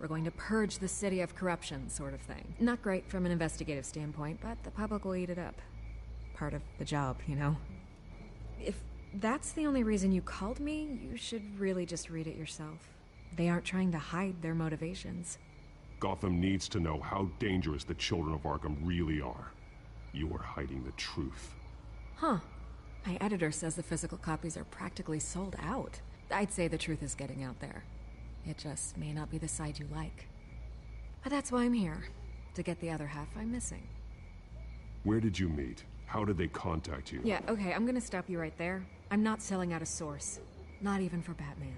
We're going to purge the city of corruption, sort of thing. Not great from an investigative standpoint, but the public will eat it up. Part of the job, you know? If that's the only reason you called me, you should really just read it yourself. They aren't trying to hide their motivations. Gotham needs to know how dangerous the children of Arkham really are. You are hiding the truth. Huh. My editor says the physical copies are practically sold out. I'd say the truth is getting out there. It just may not be the side you like. But that's why I'm here, to get the other half I'm missing. Where did you meet? How did they contact you? Yeah, okay, I'm gonna stop you right there. I'm not selling out a source. Not even for Batman.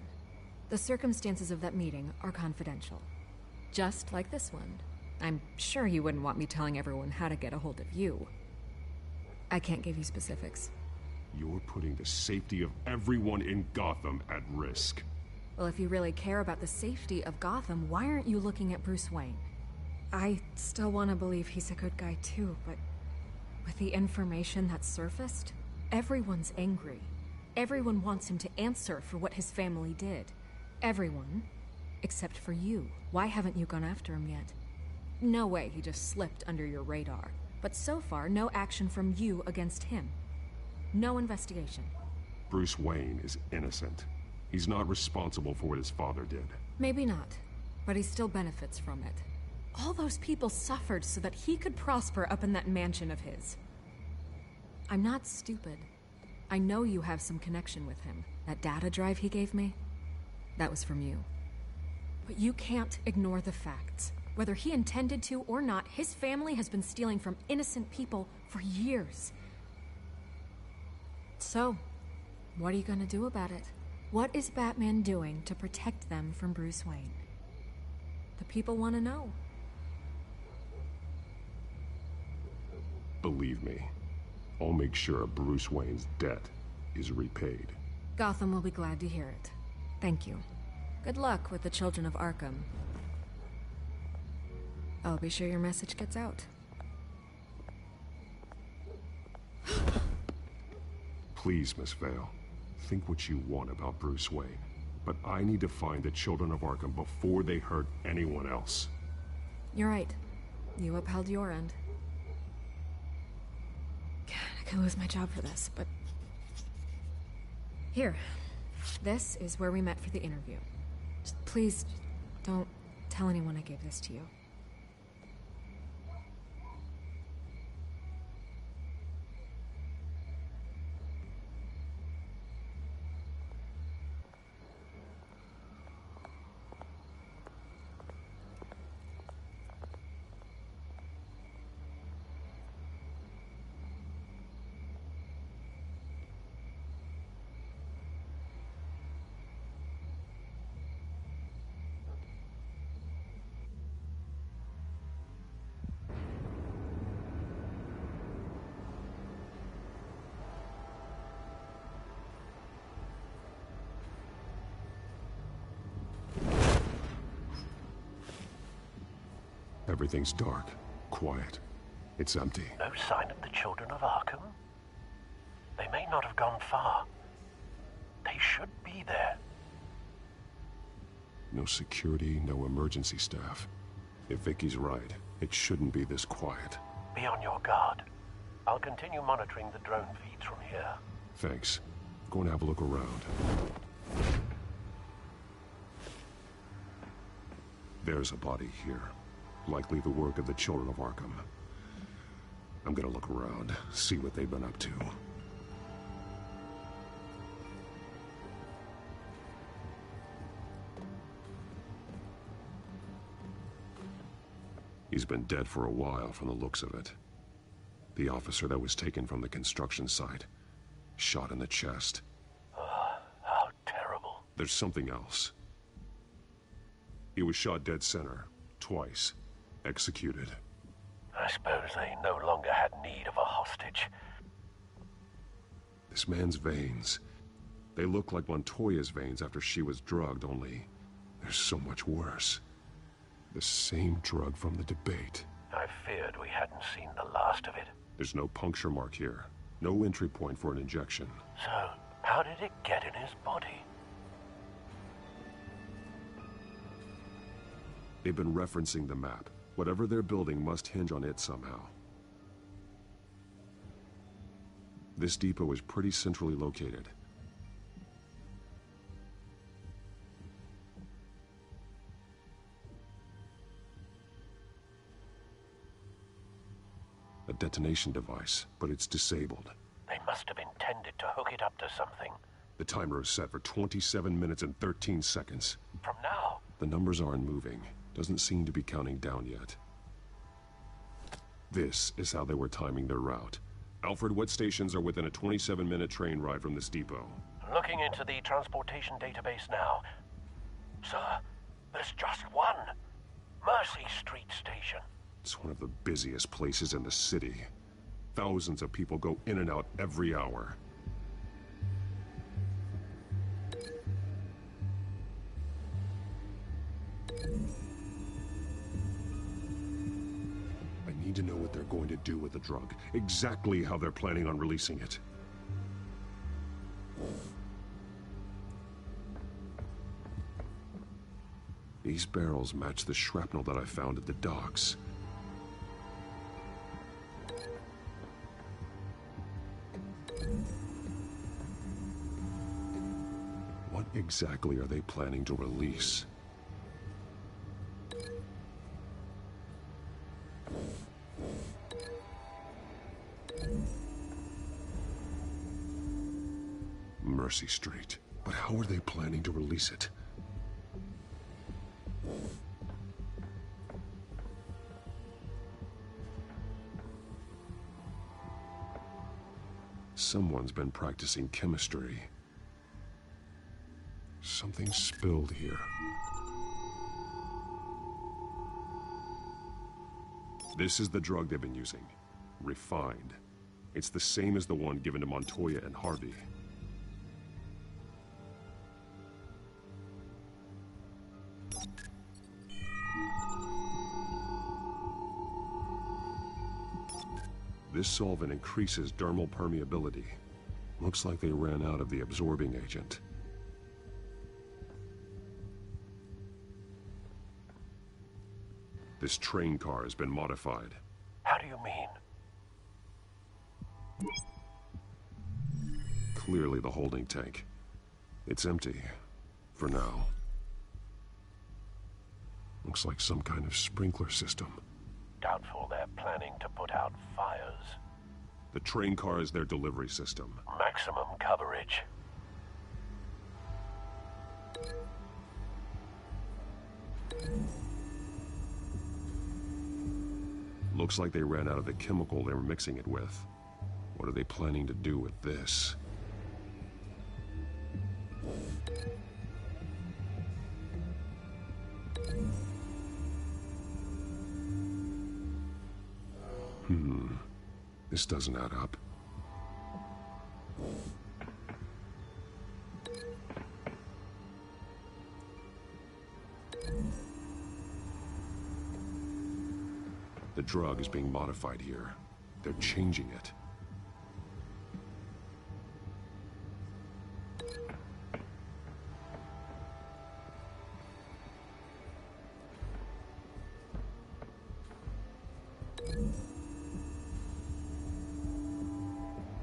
The circumstances of that meeting are confidential. Just like this one. I'm sure you wouldn't want me telling everyone how to get a hold of you. I can't give you specifics. You're putting the safety of everyone in Gotham at risk. Well, if you really care about the safety of Gotham, why aren't you looking at Bruce Wayne? I still want to believe he's a good guy too, but with the information that's surfaced, everyone's angry. Everyone wants him to answer for what his family did. Everyone, except for you. Why haven't you gone after him yet? No way he just slipped under your radar. But so far, no action from you against him. No investigation. Bruce Wayne is innocent. He's not responsible for what his father did. Maybe not, but he still benefits from it. All those people suffered so that he could prosper up in that mansion of his. I'm not stupid. I know you have some connection with him. That data drive he gave me, that was from you. But you can't ignore the facts. Whether he intended to or not, his family has been stealing from innocent people for years. So, what are you gonna do about it? What is Batman doing to protect them from Bruce Wayne? The people want to know. Believe me, I'll make sure Bruce Wayne's debt is repaid. Gotham will be glad to hear it. Thank you. Good luck with the children of Arkham. I'll be sure your message gets out. Please, Miss Vale, think what you want about Bruce Wayne. But I need to find the children of Arkham before they hurt anyone else. You're right. You upheld your end. I lose my job for this, but... Here. This is where we met for the interview. Just please, don't tell anyone I gave this to you. Everything's dark, quiet. It's empty. No sign of the children of Arkham? They may not have gone far. They should be there. No security, no emergency staff. If Vicky's right, it shouldn't be this quiet. Be on your guard. I'll continue monitoring the drone feeds from here. Thanks. Go and have a look around. There's a body here. Likely the work of the children of Arkham. I'm gonna look around, see what they've been up to. He's been dead for a while from the looks of it. The officer that was taken from the construction site. Shot in the chest. How terrible. There's something else. He was shot dead center, twice. Executed. I suppose they no longer had need of a hostage. This man's veins. They look like Montoya's veins after she was drugged, only they're so much worse. The same drug from the debate. I feared we hadn't seen the last of it. There's no puncture mark here. No entry point for an injection. So, how did it get in his body? They've been referencing the map. Whatever they're building must hinge on it somehow. This depot is pretty centrally located. A detonation device, but it's disabled. They must have intended to hook it up to something. The timer is set for 27 minutes and 13 seconds. From now? The numbers aren't moving. Doesn't seem to be counting down yet. This is how they were timing their route. Alfred, what stations are within a 27-minute train ride from this depot? Looking into the transportation database now. Sir, there's just one. Mercy Street Station. It's one of the busiest places in the city. Thousands of people go in and out every hour. I need to know what they're going to do with the drug. Exactly how they're planning on releasing it. These barrels match the shrapnel that I found at the docks. What exactly are they planning to release? Mercy Street. But how are they planning to release it? Someone's been practicing chemistry. Something spilled here. This is the drug they've been using. Refined. It's the same as the one given to Montoya and Harvey. This solvent increases dermal permeability. Looks like they ran out of the absorbing agent. This train car has been modified. How do you mean? clearly the holding tank. It's empty. For now. Looks like some kind of sprinkler system. Doubtful they're planning to put out fires. The train car is their delivery system. Maximum coverage. Looks like they ran out of the chemical they were mixing it with. What are they planning to do with this? This doesn't add up. The drug is being modified here. They're changing it.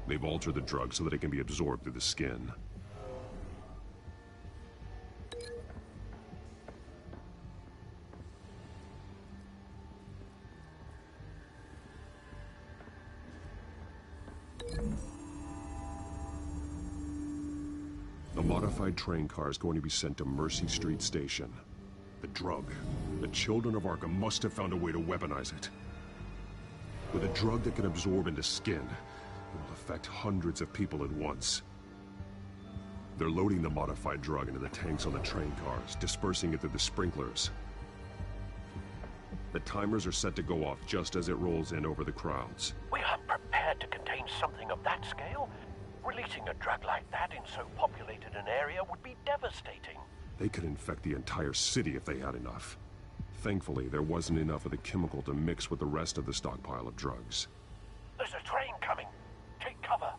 They've altered the drug so that it can be absorbed through the skin. The modified train car is going to be sent to Mercy Street Station. The drug. The children of Arkham must have found a way to weaponize it. With a drug that can absorb into skin, it will affect hundreds of people at once. They're loading the modified drug into the tanks on the train cars, dispersing it through the sprinklers. The timers are set to go off just as it rolls in over the crowds. We aren't prepared to contain something of that scale. Releasing a drug like that in so populated an area would be devastating. They could infect the entire city if they had enough. Thankfully, there wasn't enough of the chemical to mix with the rest of the stockpile of drugs. There's a train coming. Take cover.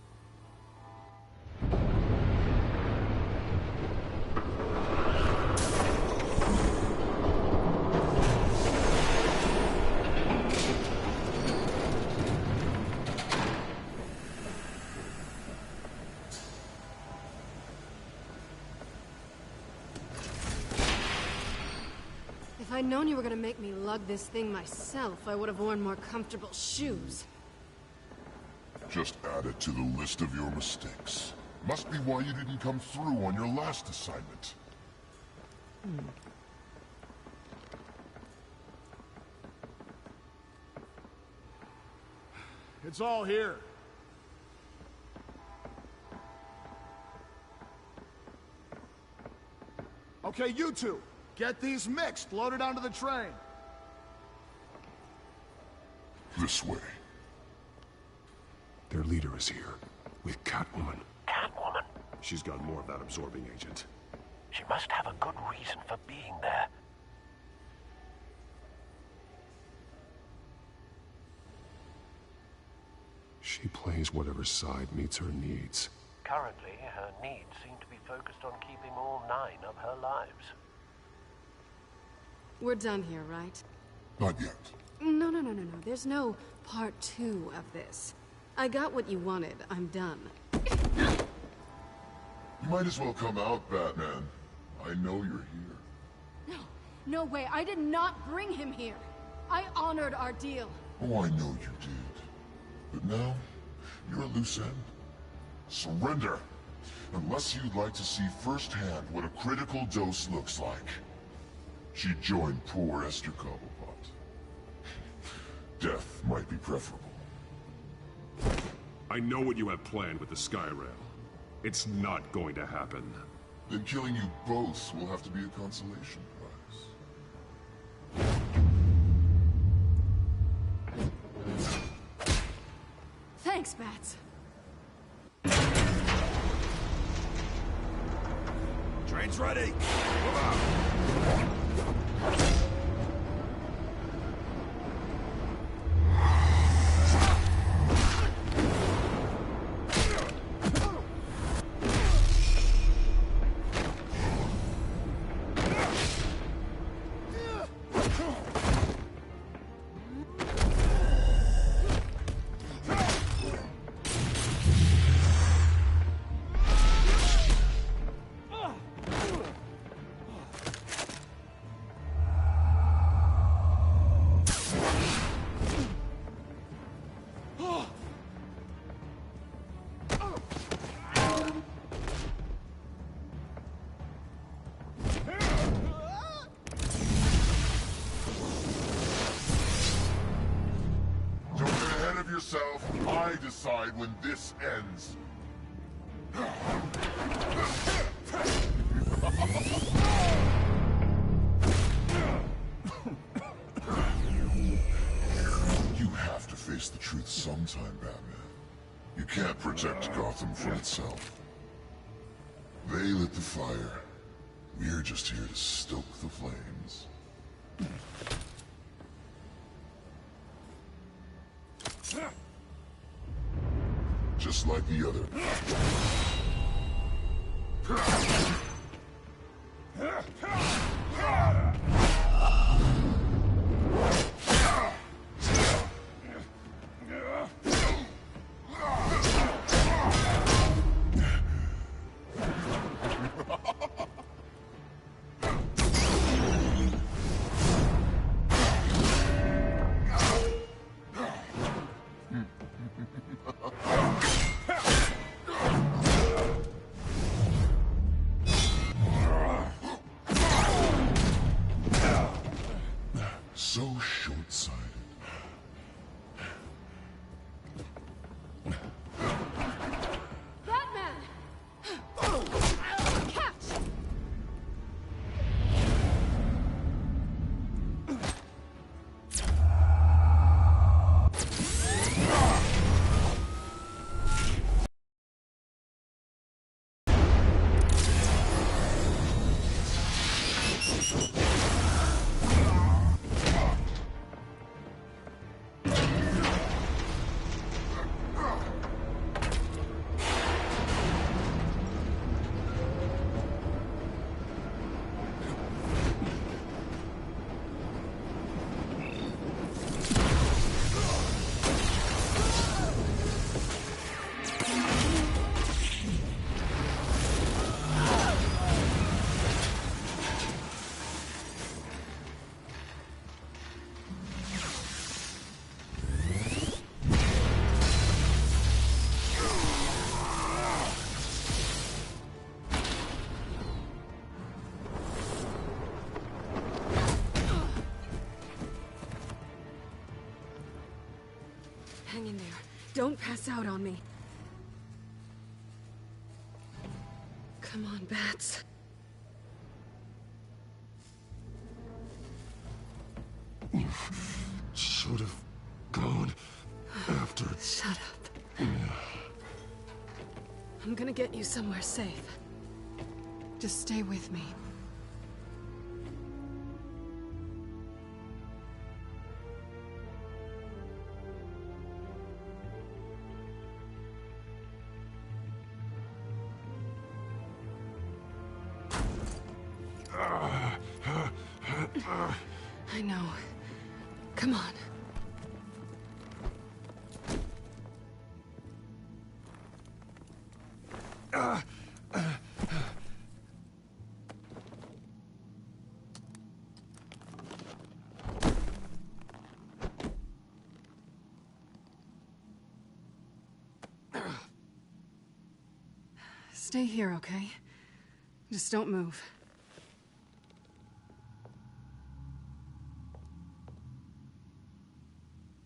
If I'd known you were gonna make me lug this thing myself, I would have worn more comfortable shoes. Just add it to the list of your mistakes. Must be why you didn't come through on your last assignment. It's all here. Okay, you two, get these mixed, loaded onto the train. This way. Their leader is here, with Catwoman. Catwoman? She's got more of that absorbing agent. She must have a good reason for being there. She plays whatever side meets her needs. Currently, her needs seem to be focused on keeping all 9 of her lives. We're done here, right? Not yet. No. There's no part 2 of this. I got what you wanted. I'm done. You might as well come out, Batman. I know you're here. No way. I did not bring him here. I honored our deal. Oh, I know you did. But now, you're a loose end. Surrender! Unless you'd like to see firsthand what a critical dose looks like. She joined poor Esther Cobblepot. Death might be preferable. I know what you have planned with the Skyrail. It's not going to happen. Then killing you both will have to be a consolation prize. Thanks, Bats. Train's ready! Move out! yourself. I decide when this ends. You have to face the truth sometime, Batman. You can't protect Gotham from itself. They lit the fire. We're just here to stoke the flames. Just like the other. So short-sighted. Batman! Catch! Hang in there. Don't pass out on me. Come on, Bats. You should have gone after... Shut up. I'm gonna get you somewhere safe. Just stay with me. I know. Come on. Stay here, okay? Just don't move.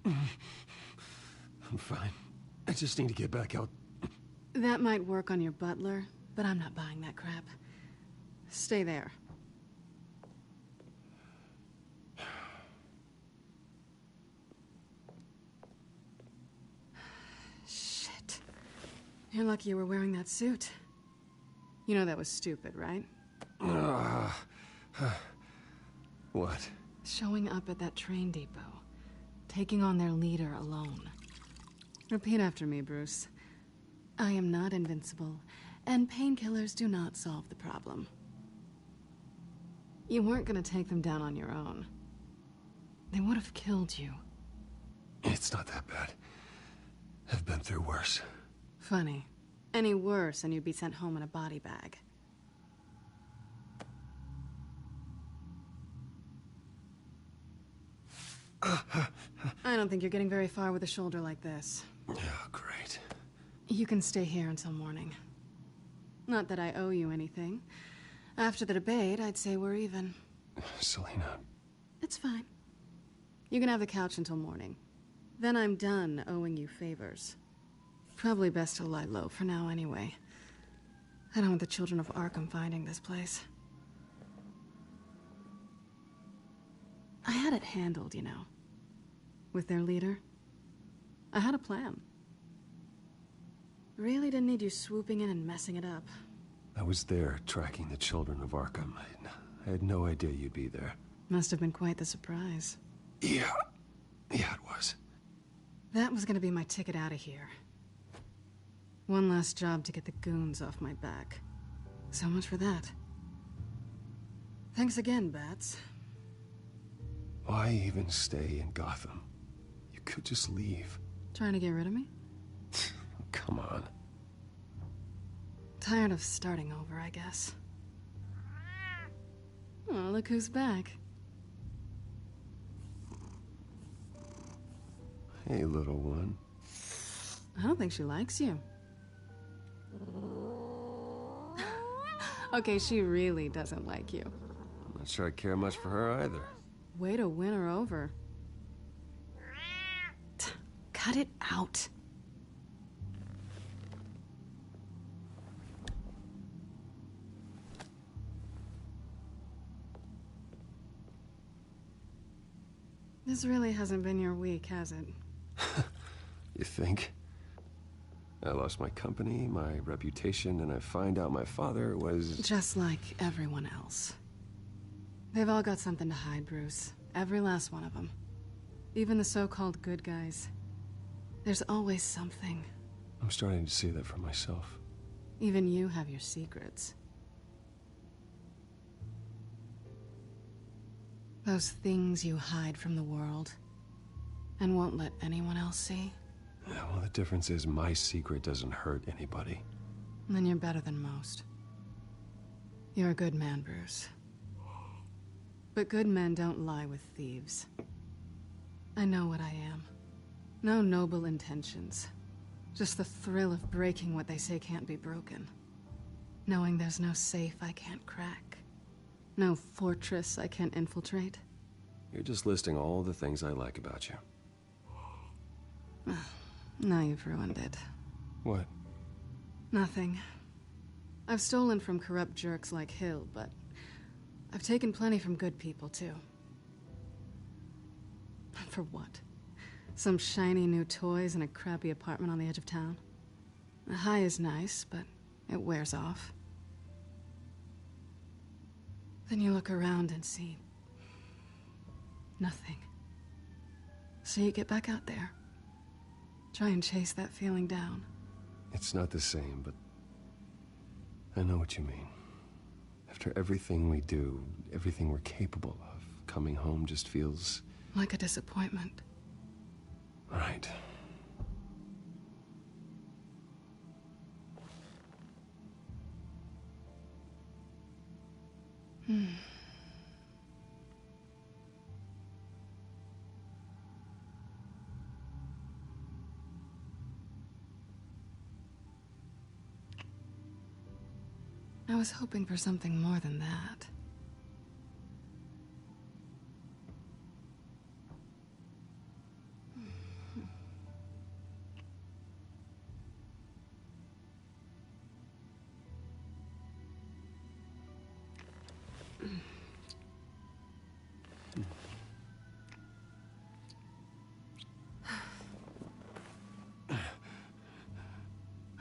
I'm fine. I just need to get back out. That might work on your butler, but I'm not buying that crap. Stay there. Shit. You're lucky you were wearing that suit. You know that was stupid, right? What? Showing up at that train depot. Taking on their leader alone. Repeat after me, Bruce. I am not invincible, and painkillers do not solve the problem. You weren't gonna take them down on your own. They would have killed you. It's not that bad. I've been through worse. Funny. Any worse and you'd be sent home in a body bag. I don't think you're getting very far with a shoulder like this. Oh, great. You can stay here until morning. Not that I owe you anything. After the debate, I'd say we're even. Selena. It's fine. You can have the couch until morning. Then I'm done owing you favors. Probably best to lie low for now anyway. I don't want the children of Arkham finding this place. I had it handled, you know. With their leader. I had a plan. Really didn't need you swooping in and messing it up. I was there tracking the children of Arkham. I had no idea you'd be there. Must have been quite the surprise. Yeah, it was. That was gonna be my ticket out of here. One last job to get the goons off my back. So much for that. Thanks again, Bats. Why even stay in Gotham? You could just leave. Trying to get rid of me? Come on. Tired of starting over, I guess. Oh, look who's back. Hey, little one. I don't think she likes you. Okay, she really doesn't like you. I'm not sure I care much for her either. Way to win her over. Cut it out. This really hasn't been your week, has it? You think? I lost my company, my reputation, and I find out my father was... Just like everyone else. They've all got something to hide, Bruce. Every last one of them. Even the so-called good guys. There's always something. I'm starting to see that for myself. Even you have your secrets. Those things you hide from the world and won't let anyone else see. Yeah, well, the difference is my secret doesn't hurt anybody. Then you're better than most. You're a good man, Bruce. But good men don't lie with thieves. I know what I am. No noble intentions. Just the thrill of breaking what they say can't be broken. Knowing there's no safe I can't crack. No fortress I can't infiltrate. You're just listing all the things I like about you. Now you've ruined it. What? Nothing. I've stolen from corrupt jerks like Hill, but I've taken plenty from good people, too. For what? Some shiny new toys and a crappy apartment on the edge of town? The high is nice, but it wears off. Then you look around and see nothing. So you get back out there. Try and chase that feeling down. It's not the same, but I know what you mean. After everything we do, everything we're capable of, coming home just feels... like a disappointment. Right. I was hoping for something more than that.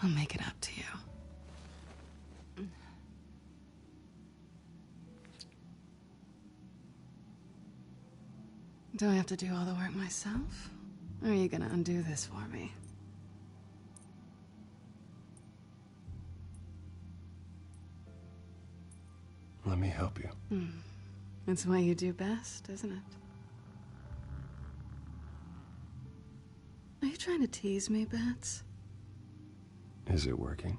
I'll make it up to you. Do I have to do all the work myself? Or are you gonna undo this for me? Let me help you. It's what you do best, isn't it? Are you trying to tease me, Bats? Is it working?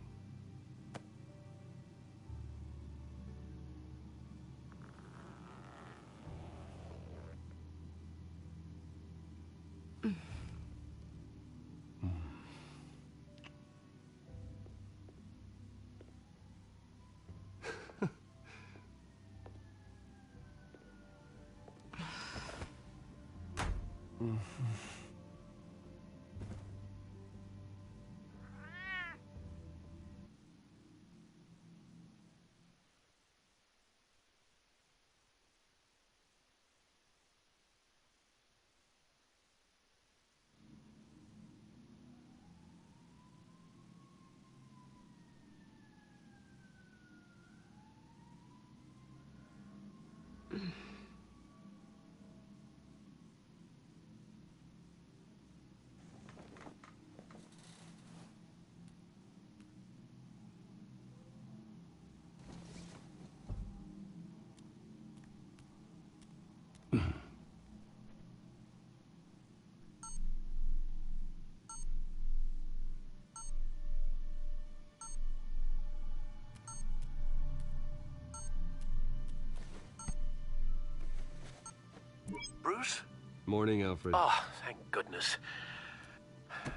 Bruce? Morning, Alfred. Oh, thank goodness.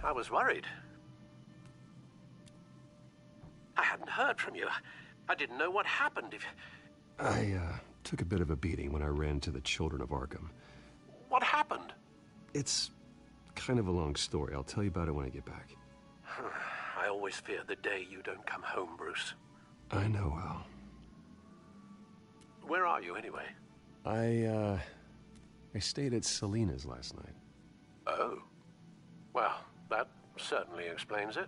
I was worried. I hadn't heard from you. I didn't know what happened. I took a bit of a beating when I ran to the Children of Arkham. What happened? It's kind of a long story. I'll tell you about it when I get back. I always fear the day you don't come home, Bruce. I know, Al. Where are you, anyway? I stayed at Selena's last night. Oh. Well, that certainly explains it.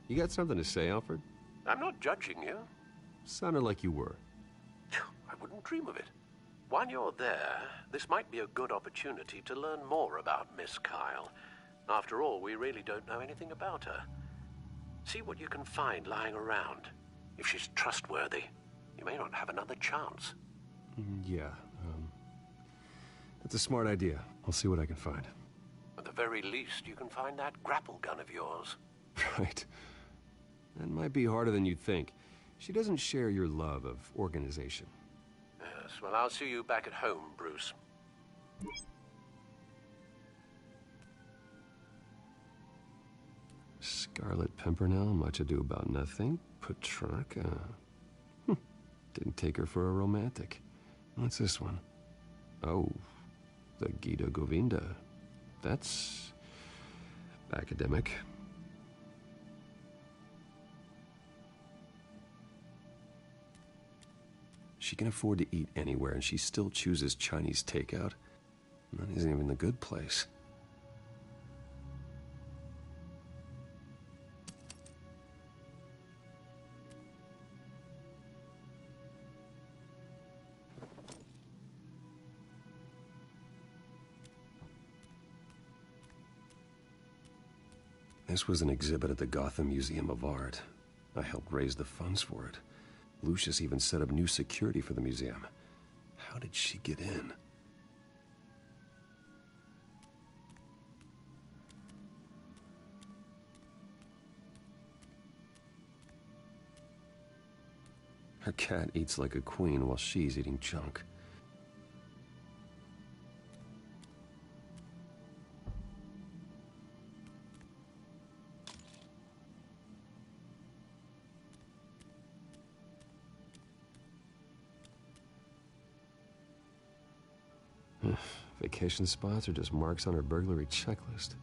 You got something to say, Alfred? I'm not judging you. Sounded like you were. I wouldn't dream of it. While you're there, this might be a good opportunity to learn more about Miss Kyle. After all, we really don't know anything about her. See what you can find lying around. If she's trustworthy, you may not have another chance. Yeah, that's a smart idea. I'll see what I can find. At the very least, you can find that grapple gun of yours. Right. That might be harder than you'd think. She doesn't share your love of organization. Yes, well, I'll see you back at home, Bruce. Scarlet Pimpernel, Much Ado About Nothing, Petrarca. Didn't take her for a romantic. What's this one? Oh, the Gita Govinda. That's academic. She can afford to eat anywhere, and she still chooses Chinese takeout. That isn't even the good place. This was an exhibit at the Gotham Museum of Art. I helped raise the funds for it. Lucius even set up new security for the museum. How did she get in? Her cat eats like a queen while she's eating junk. Vacation spots are just marks on her burglary checklist.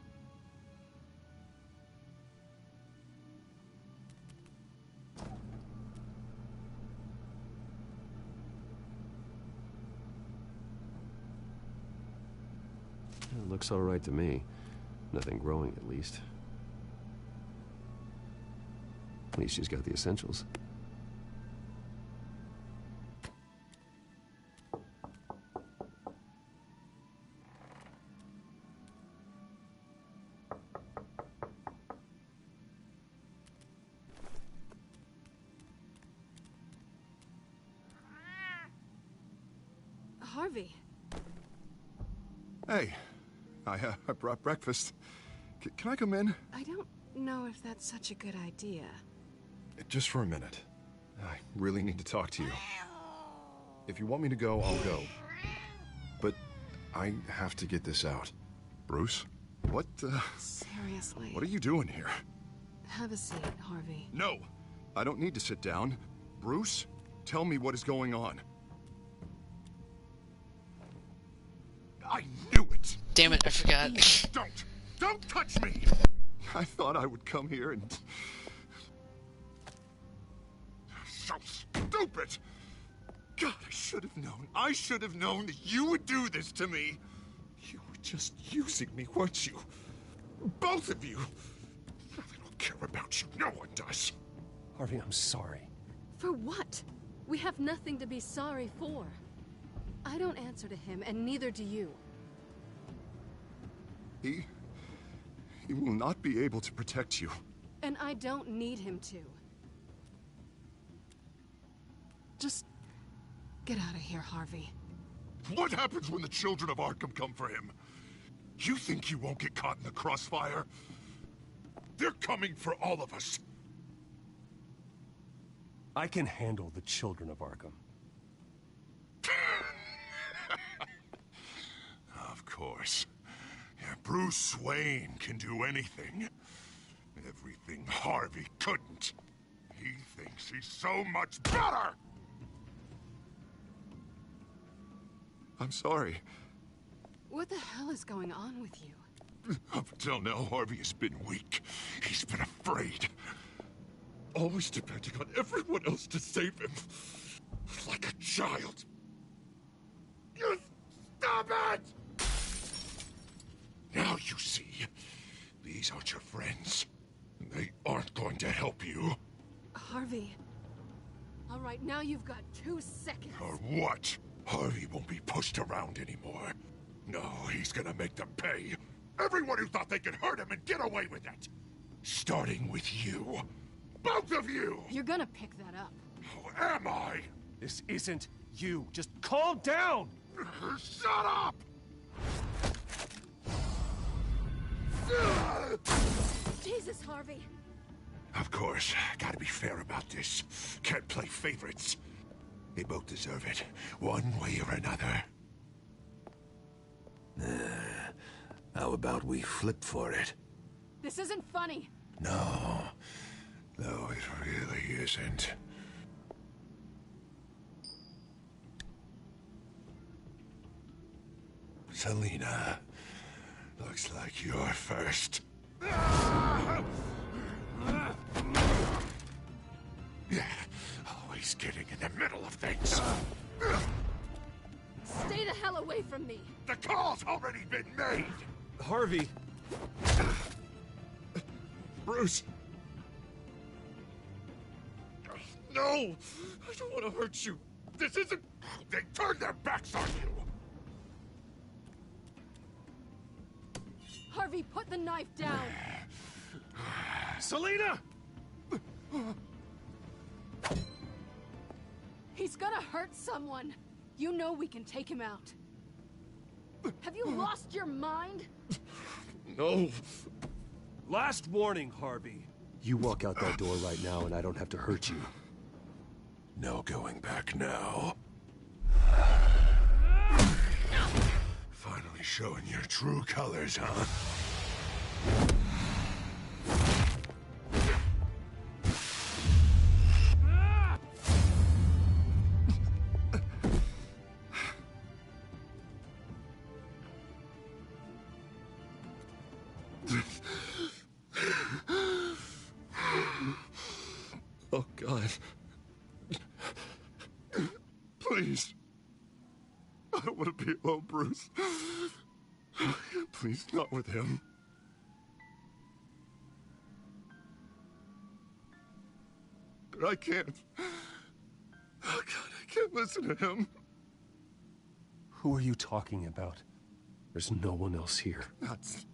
It looks all right to me. Nothing growing, at least. At least she's got the essentials. Harvey. Hey, I brought breakfast. Can I come in? I don't know if that's such a good idea. Just for a minute. I really need to talk to you. If you want me to go, I'll go. But I have to get this out. Bruce? What, Seriously. What are you doing here? Have a seat, Harvey. No! I don't need to sit down. Bruce, tell me what is going on. I knew it! Damn it, I forgot. Don't touch me! I thought I would come here and... So stupid! God, I should have known that you would do this to me! You were just using me, weren't you? Both of you! I don't care about you, no one does. Harvey, I'm sorry. For what? We have nothing to be sorry for. I don't answer to him, and neither do you. He will not be able to protect you. And I don't need him to. Just get out of here, Harvey. What happens when the children of Arkham come for him? You think you won't get caught in the crossfire? They're coming for all of us. I can handle the children of Arkham. course. Yeah, Bruce Wayne can do anything. Everything Harvey couldn't. He thinks he's so much better! I'm sorry. What the hell is going on with you? Up until now, Harvey has been weak. He's been afraid. Always depending on everyone else to save him. Like a child. You stop it! Now you see. These aren't your friends. They aren't going to help you. Harvey. All right, now you've got 2 seconds. Or what? Harvey won't be pushed around anymore. No, he's gonna make them pay. Everyone who thought they could hurt him and get away with it. Starting with you. Both of you! You're gonna pick that up. Who am I? This isn't you. Just calm down! Shut up! Jesus, Harvey. Of course, gotta be fair about this. Can't play favorites. They both deserve it, one way or another. How about we flip for it? This isn't funny. No, it really isn't. Selina, looks like you're first. Yeah, always getting in the middle of things. Stay the hell away from me. The call's already been made. Harvey. Bruce. No, I don't want to hurt you. This isn't... They turned their backs on you. Harvey, put the knife down. Selina! He's gonna hurt someone. You know we can take him out. Have you lost your mind? No. Last warning, Harvey. You walk out that door right now and I don't have to hurt you. No going back now. Finally showing your true colors, huh? Oh, God. Please. I don't want to be alone, Bruce. Please, not with him. But I can't. Oh, God, I can't listen to him. Who are you talking about? There's no one else here. It's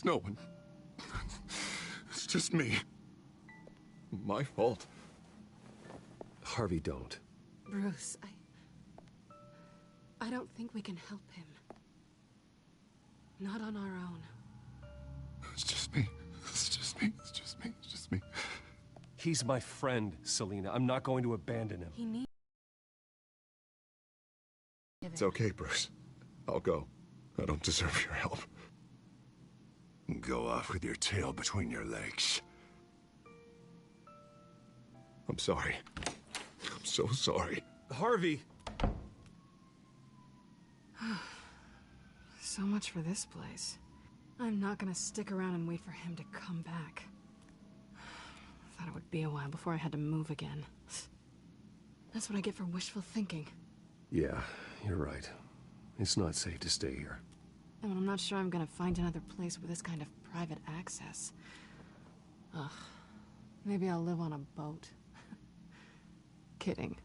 no one. It's just me. My fault. Harvey, don't. Bruce, I don't think we can help him. Not on our own. It's just me. It's just me. It's just me. It's just me. He's my friend, Selina. I'm not going to abandon him. He needs... It's okay, Bruce. I'll go. I don't deserve your help. Go off with your tail between your legs. I'm sorry. I'm so sorry. Harvey! So much for this place. I'm not gonna stick around and wait for him to come back. Thought it would be a while before I had to move again. That's what I get for wishful thinking. Yeah, you're right. It's not safe to stay here. And I'm not sure I'm gonna find another place with this kind of private access. Ugh. Maybe I'll live on a boat. Kidding.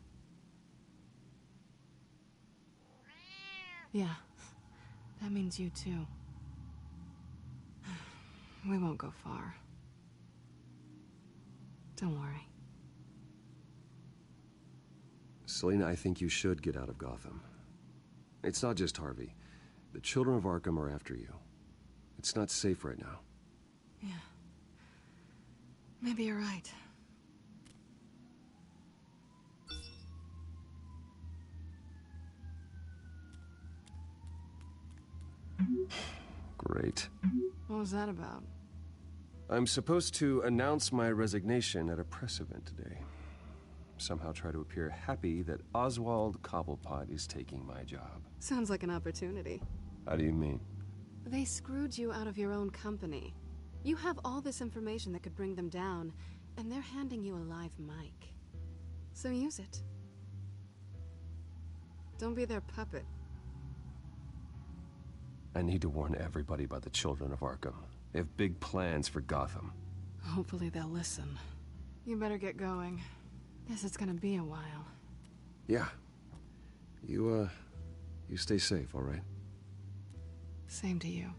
Yeah. That means you too. We won't go far. Don't worry. Selina, I think you should get out of Gotham. It's not just Harvey. The children of Arkham are after you. It's not safe right now. Yeah. Maybe you're right. Great. What was that about? I'm supposed to announce my resignation at a press event today. Somehow try to appear happy that Oswald Cobblepot is taking my job. Sounds like an opportunity. How do you mean? They screwed you out of your own company. You have all this information that could bring them down, and they're handing you a live mic. So use it. Don't be their puppet. I need to warn everybody about the children of Arkham. They have big plans for Gotham. Hopefully they'll listen. You better get going. Guess it's gonna be a while. Yeah. You stay safe, all right? Same to you.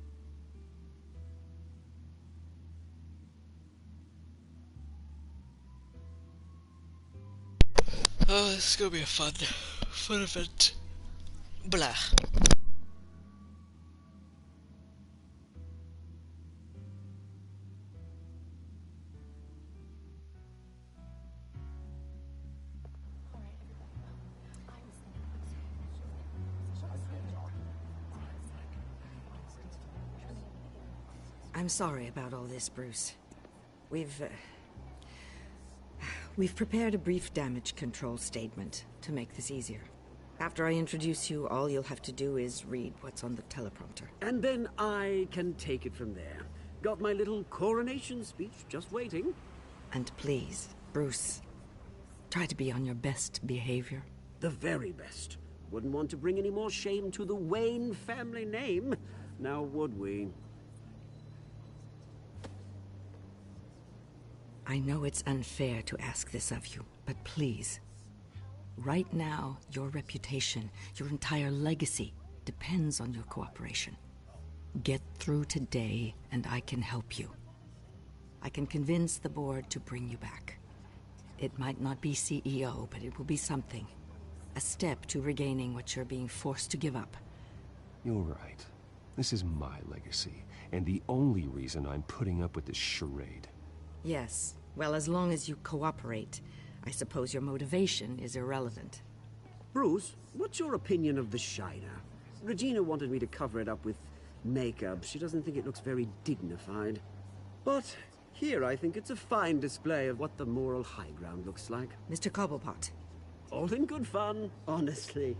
Oh, this is gonna be a fun event. Blah. I'm sorry about all this, Bruce. We've prepared a brief damage control statement to make this easier. After I introduce you, all you'll have to do is read what's on the teleprompter. And then I can take it from there. Got my little coronation speech just waiting. And please, Bruce, try to be on your best behavior. The very best. Wouldn't want to bring any more shame to the Wayne family name, now would we? I know it's unfair to ask this of you, but please. Right now, your reputation, your entire legacy, depends on your cooperation. Get through today, and I can help you. I can convince the board to bring you back. It might not be CEO, but it will be something. A step to regaining what you're being forced to give up. You're right. This is my legacy, and the only reason I'm putting up with this charade. Yes. Well, as long as you cooperate, I suppose your motivation is irrelevant. Bruce, what's your opinion of the Shiner? Regina wanted me to cover it up with makeup. She doesn't think it looks very dignified. But here I think it's a fine display of what the moral high ground looks like. Mr. Cobblepot. All in good fun, honestly.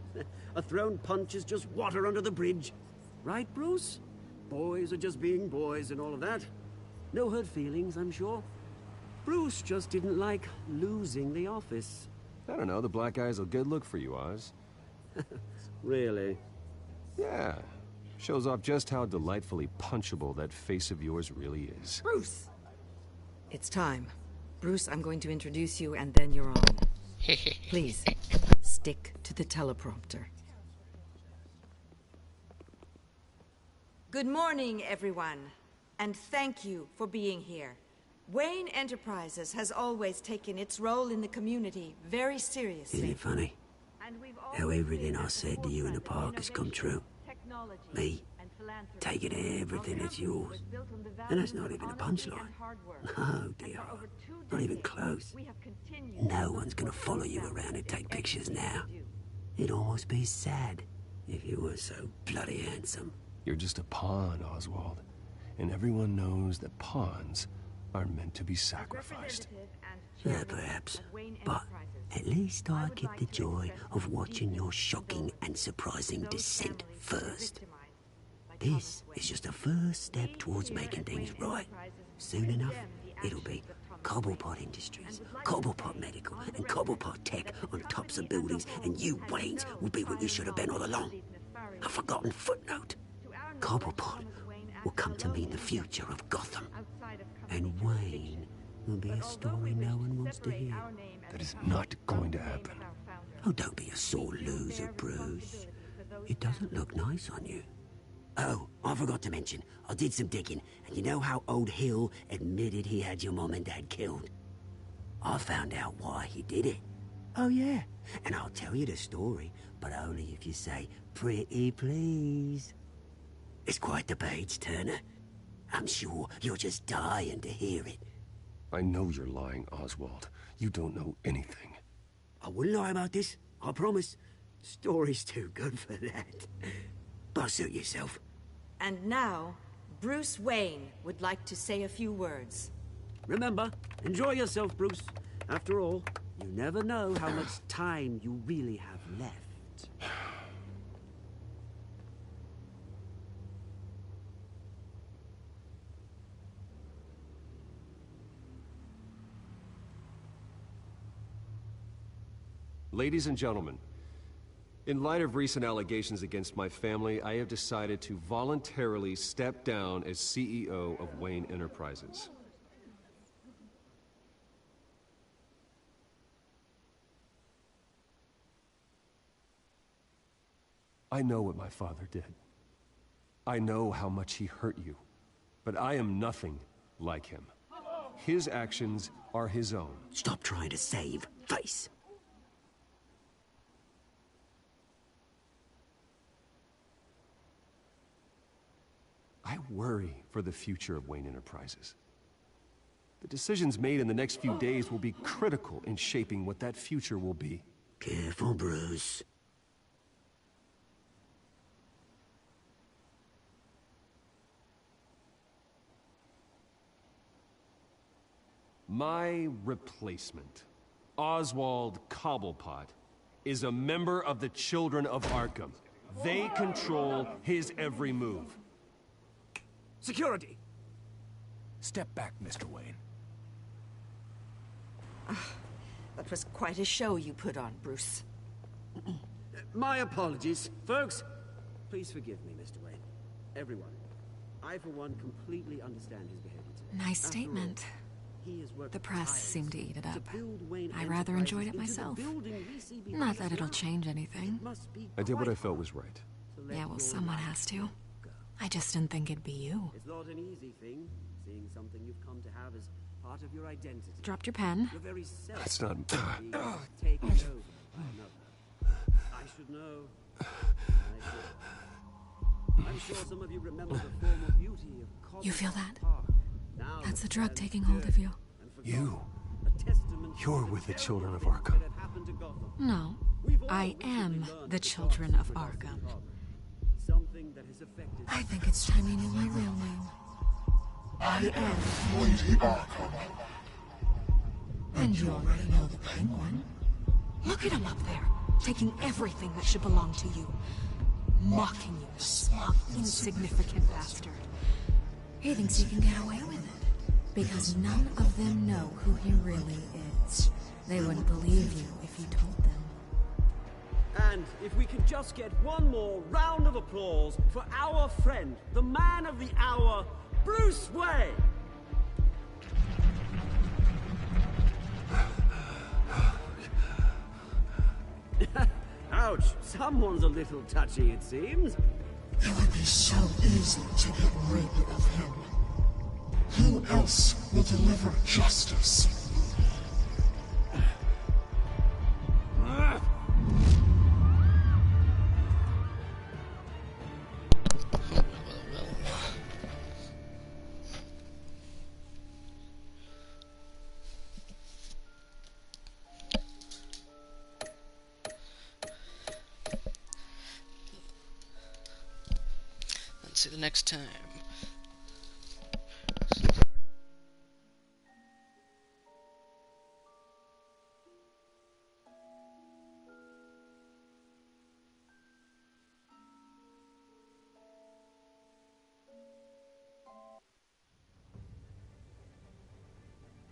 A thrown punch is just water under the bridge. Right, Bruce? Boys are just being boys and all of that. No hurt feelings, I'm sure. Bruce just didn't like losing the office. I don't know, the black eye's a good look for you, Oz. Really? Yeah. Shows off just how delightfully punchable that face of yours really is. Bruce! It's time. Bruce, I'm going to introduce you, and then you're on. Please, stick to the teleprompter. Good morning, everyone, and thank you for being here. Wayne Enterprises has always taken its role in the community very seriously. Isn't it funny how everything I said to you in the park has come true? Me, taking everything that's yours. And that's not even a punchline. No, dear, not even close. No one's gonna follow you around and take pictures now. It'd almost be sad if you were so bloody handsome. You're just a pawn, Oswald. And everyone knows that pawns are meant to be sacrificed. Perhaps, but at least I get the joy of watching your shocking and surprising descent first. This is just a first step towards making things right. Soon enough, it'll be Cobblepot Industries, Cobblepot Medical, and Cobblepot Tech on tops of buildings, and you, Waynes, will be what you should have been all along. A forgotten footnote. Cobblepot will come to mean the future of Gotham. And Wayne will be a story no one wants to hear. That is not going to happen. Oh, don't be a sore loser, Bruce. It doesn't look nice on you. Oh, I forgot to mention, I did some digging, and you know how old Hill admitted he had your mom and dad killed? I found out why he did it. Oh, yeah, and I'll tell you the story, but only if you say, pretty please. It's quite the page, Turner. I'm sure you're just dying to hear it. I know you're lying, Oswald. You don't know anything. I wouldn't lie about this, I promise. Story's too good for that. But suit yourself. And now, Bruce Wayne would like to say a few words. Remember, enjoy yourself, Bruce. After all, you never know how much time you really have left. Ladies and gentlemen, in light of recent allegations against my family, I have decided to voluntarily step down as CEO of Wayne Enterprises. I know what my father did. I know how much he hurt you, but I am nothing like him. His actions are his own. Stop trying to save face. I worry for the future of Wayne Enterprises. The decisions made in the next few days will be critical in shaping what that future will be. Careful, Bruce. My replacement, Oswald Cobblepot, is a member of the Children of Arkham. They control his every move. Security! Step back, Mr. Wayne. That was quite a show you put on, Bruce. My apologies. Folks, please forgive me, Mr. Wayne. Everyone. I, for one, completely understand his behavior today. Nice statement. The press seemed to eat it up. I rather enjoyed it myself. Not that it'll change anything. I did what I felt was right. Yeah, well, someone has to. I just didn't think it'd be you. It's not an easy thing, seeing something you've come to have as part of your identity. Dropped your pen. Your very self. That's not... Taken over by another. I should know. I'm sure some of you remember the former beauty of Cobblepot You feel that? Park. Now That's the drug taking hold of you. You're with the Children of Arkham. No, I am the Children of Arkham. I think it's time you knew my real name. I am Lady Arkham. And you already know the Penguin. Look at him up there, taking everything that should belong to you. Mocking you, smug, insignificant bastard. He thinks he can get away with it, because none of them know who he really is. They wouldn't believe you if you told them. And if we could just get one more round of applause for our friend, the man of the hour, Bruce Wayne! Ouch, someone's a little touchy, it seems. It would be so easy to get rid of him. Who else will deliver justice? See you the next time.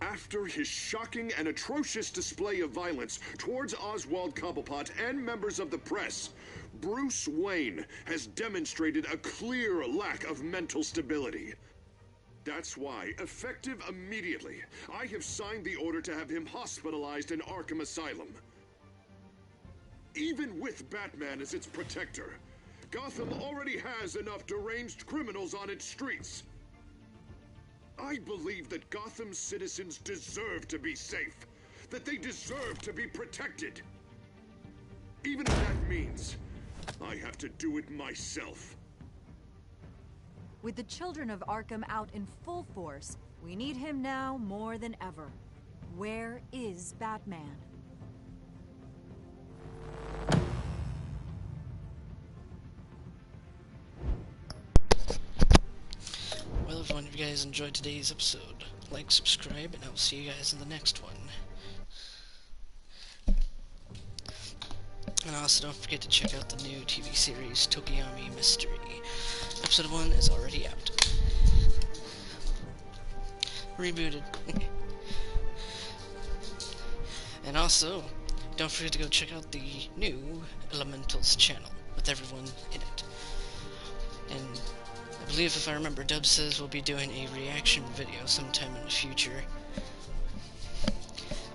After his shocking and atrocious display of violence towards Oswald Cobblepot and members of the press, Bruce Wayne has demonstrated a clear lack of mental stability. That's why, effective immediately, I have signed the order to have him hospitalized in Arkham Asylum. Even with Batman as its protector, Gotham already has enough deranged criminals on its streets. I believe that Gotham's citizens deserve to be safe, that they deserve to be protected. Even if that means I have to do it myself. With the Children of Arkham out in full force, we need him now more than ever. Where is Batman? you guys enjoyed today's episode. Like, subscribe, and I will see you guys in the next one. And also, don't forget to check out the new TV series, Tokiyami Mystery. Episode 1 is already out. Rebooted. And also, don't forget to go check out the new Elementals channel with everyone in it. And I believe, if I remember, Dub says we'll be doing a reaction video sometime in the future.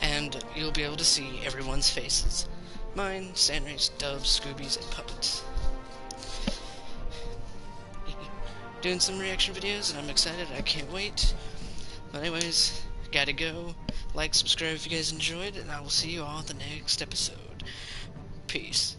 And you'll be able to see everyone's faces. Mine, Sanray's, Dub's, Scooby's, and Puppets. Doing some reaction videos, and I'm excited. I can't wait. But anyways, gotta go. Like, subscribe if you guys enjoyed, and I will see you all in the next episode. Peace.